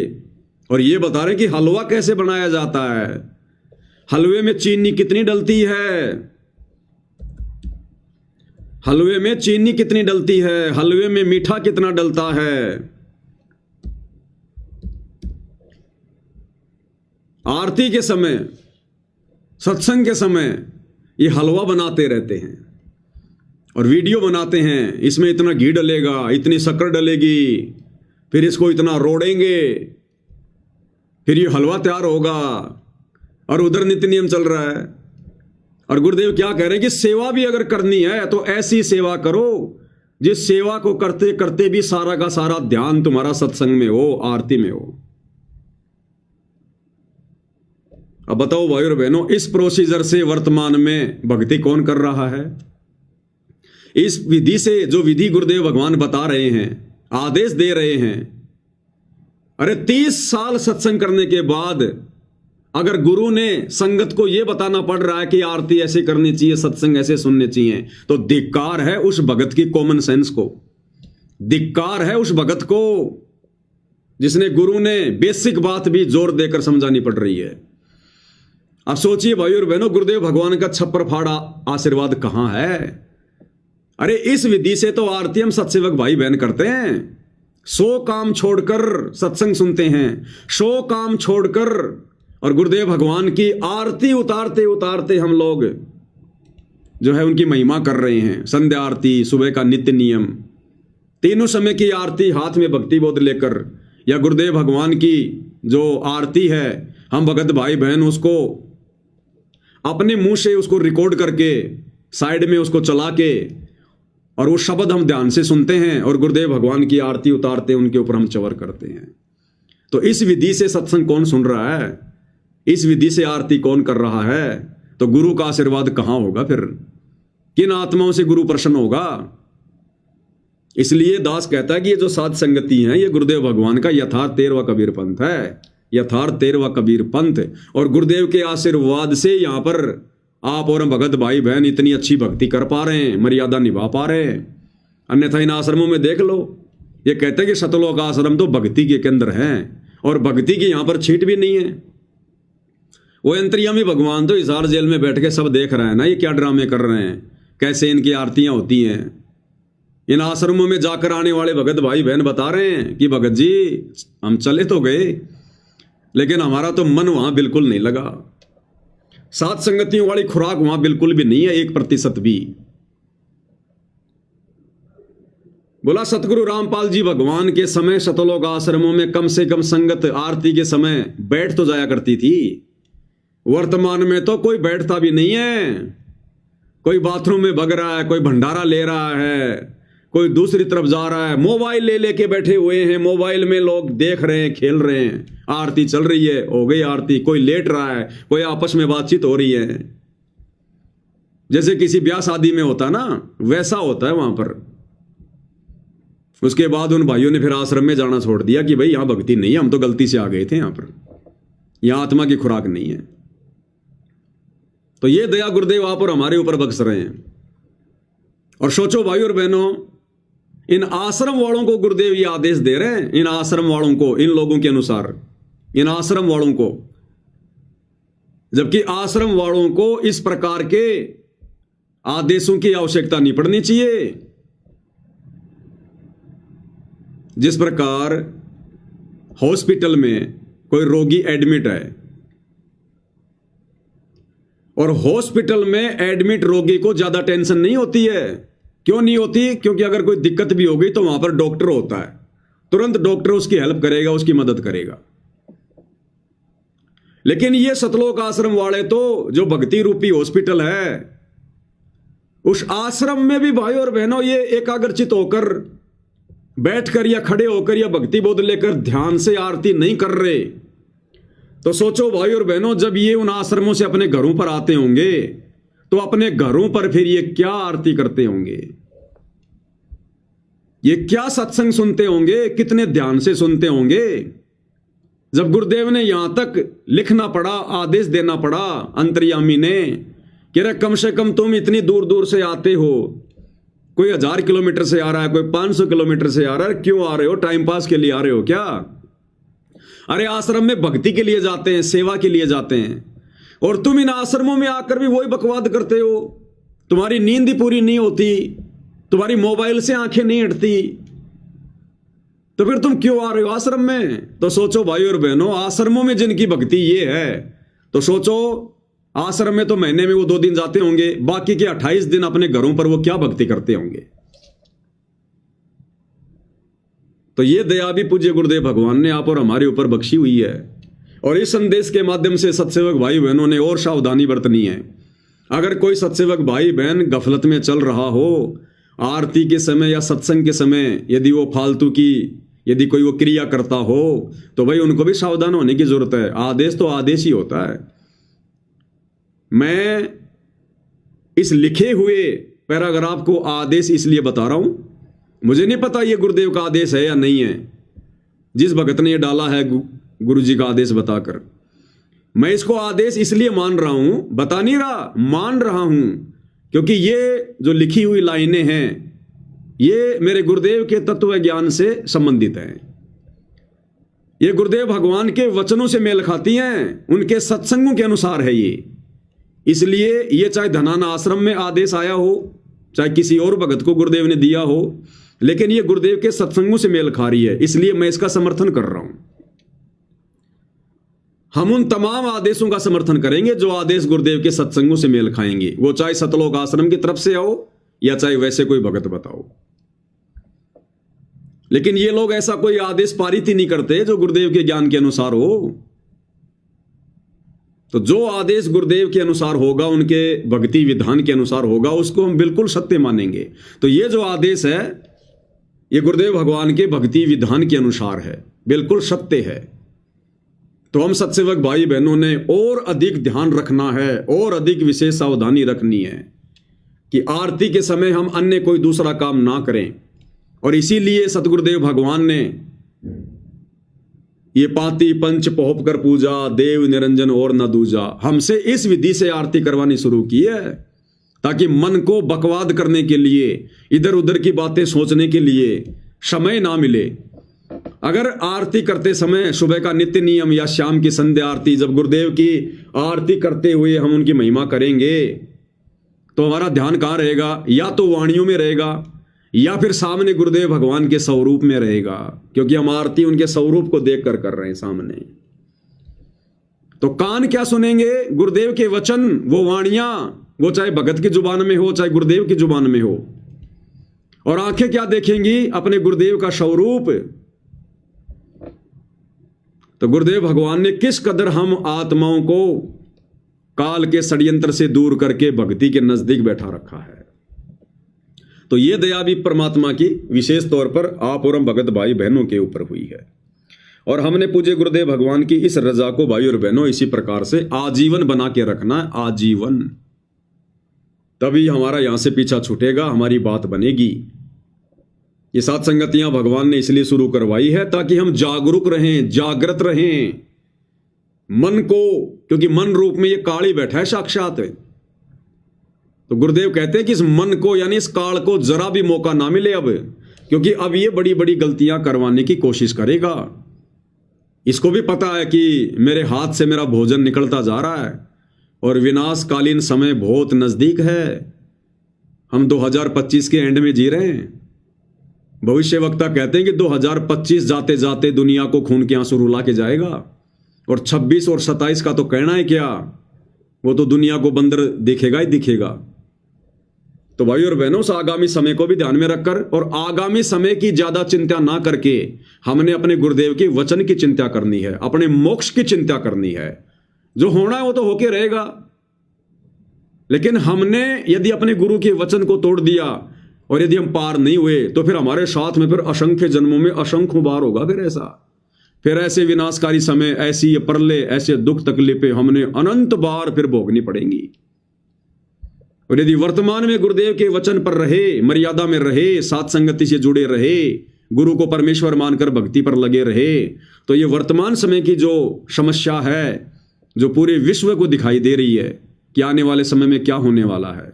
और ये बता रहे कि हलवा कैसे बनाया जाता है, हलवे में चीनी कितनी डलती है, हलवे में चीनी कितनी डलती है, हलवे में मीठा कितना डलता है। आरती के समय, सत्संग के समय ये हलवा बनाते रहते हैं और वीडियो बनाते हैं, इसमें इतना घी डलेगा, इतनी शक्कर डलेगी, फिर इसको इतना रोड़ेंगे, फिर ये हलवा तैयार होगा, और उधर नित्य नियम चल रहा है। और गुरुदेव क्या कह रहे हैं कि सेवा भी अगर करनी है तो ऐसी सेवा करो जिस सेवा को करते करते भी सारा का सारा ध्यान तुम्हारा सत्संग में हो, आरती में हो। अब बताओ भाई और बहनों, इस प्रोसीजर से वर्तमान में भक्ति कौन कर रहा है? इस विधि से, जो विधि गुरुदेव भगवान बता रहे हैं, आदेश दे रहे हैं, अरे 30 साल सत्संग करने के बाद अगर गुरु ने संगत को यह बताना पड़ रहा है कि आरती ऐसे करनी चाहिए, सत्संग ऐसे सुनने चाहिए, तो धिक्कार है उस भगत की कॉमन सेंस को, धिक्कार है उस भगत को जिसने गुरु ने बेसिक बात भी जोर देकर समझानी पड़ रही है। अब सोचिए भाई और बहनों, गुरुदेव भगवान का छप्पर फाड़ा आशीर्वाद कहां है? अरे इस विधि से तो आरती हम सत्सेवक भाई बहन करते हैं, 100 काम छोड़कर सत्संग सुनते हैं, 100 काम छोड़कर, और गुरुदेव भगवान की आरती उतारते उतारते हम लोग जो है उनकी महिमा कर रहे हैं। संध्या आरती, सुबह का नित्य नियम, तीनों समय की आरती हाथ में भक्ति बोध लेकर, या गुरुदेव भगवान की जो आरती है हम भगत भाई बहन उसको अपने मुंह से उसको रिकॉर्ड करके साइड में उसको चला के, और वो शब्द हम ध्यान से सुनते हैं और गुरुदेव भगवान की आरती उतारते उनके ऊपर हम चवर करते हैं। तो इस विधि से सत्संग कौन सुन रहा है? इस विधि से आरती कौन कर रहा है? तो गुरु का आशीर्वाद कहां होगा? फिर किन आत्माओं से गुरु प्रसन्न होगा? इसलिए दास कहता है कि ये जो साध संगति है, ये गुरुदेव भगवान का यथार्थ 13वां कबीर पंथ है, यथार्थ 13वां कबीर पंथ। और गुरुदेव के आशीर्वाद से यहां पर आप और हम भगत भाई बहन इतनी अच्छी भक्ति कर पा रहे हैं, मर्यादा निभा पा रहे हैं। अन्यथा इन आश्रमों में देख लो, ये कहते हैं कि सतलोक आश्रम तो भक्ति के केंद्र हैं, और भक्ति की यहां पर छीट भी नहीं है। वो अंतर्यामी भगवान तो हिसार जेल में बैठ के सब देख रहे हैं ना, ये क्या ड्रामे कर रहे हैं, कैसे इनकी आरतियां होती हैं। इन आश्रमों में जाकर आने वाले भगत भाई बहन बता रहे हैं कि भगत जी हम चले तो गए, लेकिन हमारा तो मन वहां बिल्कुल नहीं लगा, साथ संगतियों वाली खुराक वहां बिल्कुल भी नहीं है, 1% भी। बोला सतगुरु रामपाल जी भगवान के समय सतलोक आश्रमों में कम से कम संगत आरती के समय बैठ तो जाया करती थी। वर्तमान में तो कोई बैठता भी नहीं है, कोई बाथरूम में भग रहा है, कोई भंडारा ले रहा है, कोई दूसरी तरफ जा रहा है, मोबाइल ले लेके बैठे हुए हैं, मोबाइल में लोग देख रहे हैं, खेल रहे हैं, आरती चल रही है, हो गई आरती, कोई लेट रहा है, कोई आपस में बातचीत हो रही है, जैसे किसी ब्याह शादी में होता ना, वैसा होता है वहां पर। उसके बाद उन भाइयों ने फिर आश्रम में जाना छोड़ दिया कि भाई यहां भक्ति नहीं है, हम तो गलती से आ गए थे, यहां पर यहां आत्मा की खुराक नहीं है। तो ये दया गुरुदेव आप और हमारे ऊपर बख्श रहे हैं। और सोचो भाई और बहनों, इन आश्रम वालों को गुरुदेव ये आदेश दे रहे हैं, इन आश्रम वालों को, इन लोगों के अनुसार, इन आश्रम वालों को, जबकि आश्रम वालों को इस प्रकार के आदेशों की आवश्यकता नहीं पड़नी चाहिए। जिस प्रकार हॉस्पिटल में कोई रोगी एडमिट है और हॉस्पिटल में एडमिट रोगी को ज्यादा टेंशन नहीं होती है। क्यों नहीं होती? क्योंकि अगर कोई दिक्कत भी हो गई तो वहां पर डॉक्टर होता है, तुरंत डॉक्टर उसकी हेल्प करेगा, उसकी मदद करेगा। लेकिन ये सतलोक आश्रम वाले तो जो भक्ति रूपी हॉस्पिटल है, उस आश्रम में भी भाई और बहनों ये एकाग्रचित होकर बैठकर या खड़े होकर या भक्ति बोध लेकर ध्यान से आरती नहीं कर रहे। तो सोचो भाई और बहनों, जब ये उन आश्रमों से अपने घरों पर आते होंगे तो अपने घरों पर फिर ये क्या आरती करते होंगे, ये क्या सत्संग सुनते होंगे, कितने ध्यान से सुनते होंगे। जब गुरुदेव ने यहां तक लिखना पड़ा, आदेश देना पड़ा अंतर्यामी ने कि रे कम से कम तुम इतनी दूर दूर से आते हो, कोई 1000 किलोमीटर से आ रहा है, कोई 500 किलोमीटर से आ रहा है, क्यों आ रहे हो? टाइम पास के लिए आ रहे हो क्या? अरे आश्रम में भक्ति के लिए जाते हैं, सेवा के लिए जाते हैं, और तुम इन आश्रमों में आकर भी वही बकवाद करते हो। तुम्हारी नींद ही पूरी नहीं होती, तुम्हारी मोबाइल से आंखें नहीं हटती, तो फिर तुम क्यों आ रहे हो आश्रम में? तो सोचो भाई और बहनों, आश्रमों में जिनकी भक्ति ये है, तो सोचो आश्रम में तो महीने में वो 2 दिन जाते होंगे, बाकी के 28 दिन अपने घरों पर वो क्या भक्ति करते होंगे। तो ये दया भी पूज्य गुरुदेव भगवान ने आप और हमारे ऊपर बख्शी हुई है। और इस संदेश के माध्यम से सत्सेवक भाई बहनों ने और सावधानी बरतनी है। अगर कोई सत्सेवक भाई बहन गफलत में चल रहा हो, आरती के समय या सत्संग के समय यदि वो फालतू की यदि कोई वो क्रिया करता हो, तो भाई उनको भी सावधान होने की जरूरत है। आदेश तो आदेश ही होता है। मैं इस लिखे हुए पैराग्राफ को आदेश इसलिए बता रहा हूं, मुझे नहीं पता ये गुरुदेव का आदेश है या नहीं है। जिस भगत ने ये डाला है गुरु जी का आदेश बताकर, मैं इसको आदेश इसलिए मान रहा हूं, बता नहीं रहा, मान रहा हूं, क्योंकि ये जो लिखी हुई लाइनें हैं ये मेरे गुरुदेव के तत्व ज्ञान से संबंधित हैं। ये गुरुदेव भगवान के वचनों से मेल खाती हैं, उनके सत्संगों के अनुसार है ये। इसलिए ये चाहे धनाना आश्रम में आदेश आया हो, चाहे किसी और भगत को गुरुदेव ने दिया हो, लेकिन ये गुरुदेव के सत्संगों से मेल खा रही है, इसलिए मैं इसका समर्थन कर रहा हूं। हम उन तमाम आदेशों का समर्थन करेंगे जो आदेश गुरुदेव के सत्संगों से मेल खाएंगे, वो चाहे सतलोक आश्रम की तरफ से आओ या चाहे वैसे कोई भगत बताओ। लेकिन ये लोग ऐसा कोई आदेश पारित ही नहीं करते जो गुरुदेव के ज्ञान के अनुसार हो। तो जो आदेश गुरुदेव के अनुसार होगा, उनके भक्ति विधान के अनुसार होगा, उसको हम बिल्कुल सत्य मानेंगे। तो ये जो आदेश है ये गुरुदेव भगवान के भक्ति विधान के अनुसार है, बिल्कुल सत्य है। तो हम सत्सेवक भाई बहनों ने और अधिक ध्यान रखना है और अधिक विशेष सावधानी रखनी है कि आरती के समय हम अन्य कोई दूसरा काम ना करें। और इसीलिए सतगुरुदेव भगवान ने ये पाती पंच पोहप कर पूजा, देव निरंजन और न दूजा, हमसे इस विधि से आरती करवानी शुरू की है, ताकि मन को बकवाद करने के लिए, इधर उधर की बातें सोचने के लिए समय ना मिले। अगर आरती करते समय सुबह का नित्य नियम या शाम की संध्या आरती, जब गुरुदेव की आरती करते हुए हम उनकी महिमा करेंगे, तो हमारा ध्यान कहाँ रहेगा? या तो वाणियों में रहेगा या फिर सामने गुरुदेव भगवान के स्वरूप में रहेगा, क्योंकि हम आरती उनके स्वरूप को देखकर कर रहे हैं सामने। तो कान क्या सुनेंगे? गुरुदेव के वचन, वो वाणियां, वो चाहे भगत की जुबान में हो चाहे गुरुदेव की जुबान में हो। और आंखें क्या देखेंगी? अपने गुरुदेव का स्वरूप। तो गुरुदेव भगवान ने किस कदर हम आत्माओं को काल के षड्यंत्र से दूर करके भक्ति के नजदीक बैठा रखा है। तो ये दया भी परमात्मा की विशेष तौर पर आप और हम भगत भाई बहनों के ऊपर हुई है। और हमने पूज्य गुरुदेव भगवान की इस रजा को भाई और बहनों इसी प्रकार से आजीवन बना के रखना है, आजीवन। तभी हमारा यहां से पीछा छूटेगा, हमारी बात बनेगी। ये सात संगतियां भगवान ने इसलिए शुरू करवाई है ताकि हम जागरूक रहें, जागृत रहें मन को, क्योंकि मन रूप में ये काल ही बैठा है साक्षात। तो गुरुदेव कहते हैं कि इस मन को यानी इस काल को जरा भी मौका ना मिले अब, क्योंकि अब ये बड़ी बड़ी गलतियां करवाने की कोशिश करेगा। इसको भी पता है कि मेरे हाथ से मेरा भोजन निकलता जा रहा है और विनाशकालीन समय बहुत नजदीक है। हम 2025 के एंड में जी रहे हैं। भविष्य वक्ता कहते हैं कि 2025 जाते जाते दुनिया को खून के आंसू रुला के जाएगा, और 26 और 27 का तो कहना है क्या, वो तो दुनिया को बंदर दिखेगा ही दिखेगा। तो भाई और बहनों, उस आगामी समय को भी ध्यान में रखकर और आगामी समय की ज्यादा चिंता ना करके हमने अपने गुरुदेव के वचन की चिंता करनी है, अपने मोक्ष की चिंता करनी है। जो होना है वो तो होके रहेगा, लेकिन हमने यदि अपने गुरु के वचन को तोड़ दिया और यदि हम पार नहीं हुए तो फिर हमारे साथ में फिर असंख्य जन्मों में असंख्य बार होगा फिर ऐसे विनाशकारी समय, ऐसी प्रलय, ऐसे दुख तकलीफें हमने अनंत बार फिर भोगनी पड़ेंगी। और यदि वर्तमान में गुरुदेव के वचन पर रहे, मर्यादा में रहे, सात संगति से जुड़े रहे, गुरु को परमेश्वर मानकर भक्ति पर लगे रहे, तो ये वर्तमान समय की जो समस्या है, जो पूरे विश्व को दिखाई दे रही है कि आने वाले समय में क्या होने वाला है,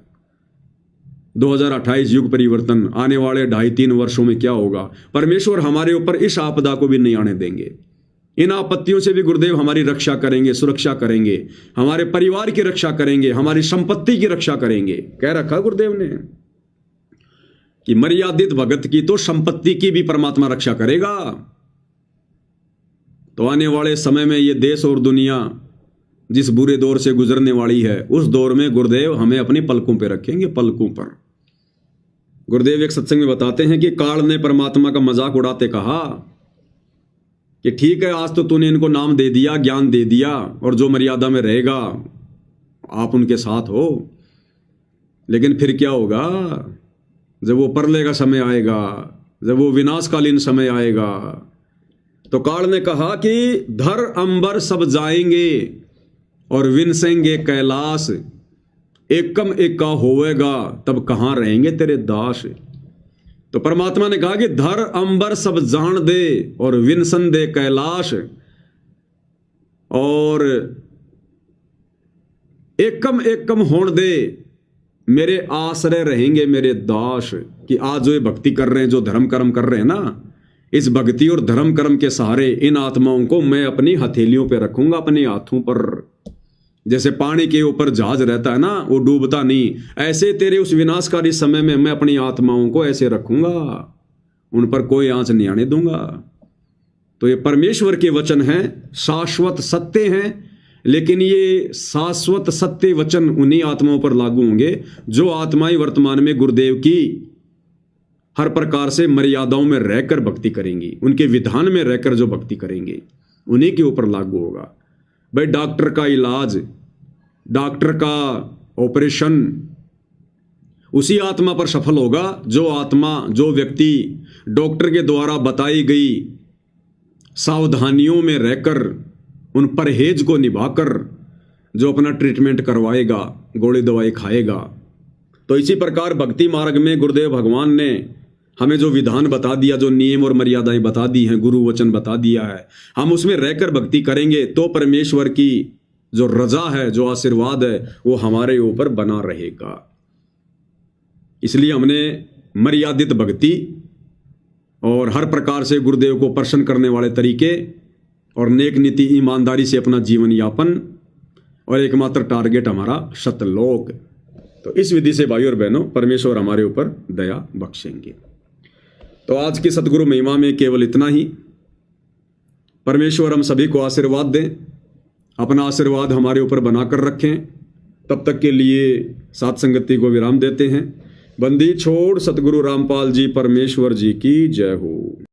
2028 युग परिवर्तन, आने वाले 2.5-3 वर्षों में क्या होगा, परमेश्वर हमारे ऊपर इस आपदा को भी नहीं आने देंगे। इन आपत्तियों से भी गुरुदेव हमारी रक्षा करेंगे, सुरक्षा करेंगे, हमारे परिवार की रक्षा करेंगे, हमारी संपत्ति की रक्षा करेंगे। कह रखा गुरुदेव ने कि मर्यादित भगत की तो संपत्ति की भी परमात्मा रक्षा करेगा। तो आने वाले समय में ये देश और दुनिया जिस बुरे दौर से गुजरने वाली है, उस दौर में गुरुदेव हमें अपनी पलकों पर रखेंगे, पलकों पर। गुरुदेव एक सत्संग में बताते हैं कि काल ने परमात्मा का मजाक उड़ाते कहा कि ठीक है, आज तो तूने इनको नाम दे दिया, ज्ञान दे दिया, और जो मर्यादा में रहेगा आप उनके साथ हो, लेकिन फिर क्या होगा जब वो प्रलय का समय आएगा, जब वो विनाशकालीन समय आएगा। तो काल ने कहा कि धर अंबर सब जाएंगे और विनसेंगे कैलाश, एकम एका होवेगा तब कहां रहेंगे तेरे दास। तो परमात्मा ने कहा कि धर अंबर सब जान दे और विनसन दे कैलाश, और एकम एकम होण दे मेरे आश्रय रहेंगे मेरे दास। कि आज जो ये भक्ति कर रहे हैं, जो धर्म कर्म कर रहे हैं ना, इस भक्ति और धर्म कर्म के सहारे इन आत्माओं को मैं अपनी हथेलियों पे रखूंगा, अपने हाथों पर। जैसे पानी के ऊपर जहाज रहता है ना, वो डूबता नहीं, ऐसे तेरे उस विनाशकारी समय में मैं अपनी आत्माओं को ऐसे रखूंगा, उन पर कोई आंच नहीं आने दूंगा। तो ये परमेश्वर के वचन हैं, शाश्वत सत्य हैं, लेकिन ये शाश्वत सत्य वचन उन्हीं आत्माओं पर लागू होंगे जो आत्माएं वर्तमान में गुरुदेव की हर प्रकार से मर्यादाओं में रहकर भक्ति करेंगी, उनके विधान में रहकर जो भक्ति करेंगे उन्हीं के ऊपर लागू होगा। भाई डॉक्टर का इलाज, डॉक्टर का ऑपरेशन उसी आत्मा पर सफल होगा जो आत्मा, जो व्यक्ति डॉक्टर के द्वारा बताई गई सावधानियों में रहकर, उन परहेज को निभाकर जो अपना ट्रीटमेंट करवाएगा, गोली दवाई खाएगा। तो इसी प्रकार भक्ति मार्ग में गुरुदेव भगवान ने हमें जो विधान बता दिया, जो नियम और मर्यादाएं बता दी हैं, गुरु वचन बता दिया है, हम उसमें रहकर भक्ति करेंगे तो परमेश्वर की जो रजा है, जो आशीर्वाद है, वो हमारे ऊपर बना रहेगा। इसलिए हमने मर्यादित भक्ति और हर प्रकार से गुरुदेव को प्रसन्न करने वाले तरीके और नेक नीति, ईमानदारी से अपना जीवन यापन, और एकमात्र टारगेट हमारा सतलोक। तो इस विधि से भाई और बहनों परमेश्वर हमारे ऊपर दया बख्शेंगे। तो आज की सतगुरु महिमा में केवल इतना ही। परमेश्वर हम सभी को आशीर्वाद दें, अपना आशीर्वाद हमारे ऊपर बनाकर रखें। तब तक के लिए सात संगति को विराम देते हैं। बंदी छोड़ सतगुरु रामपाल जी परमेश्वर जी की जय हो।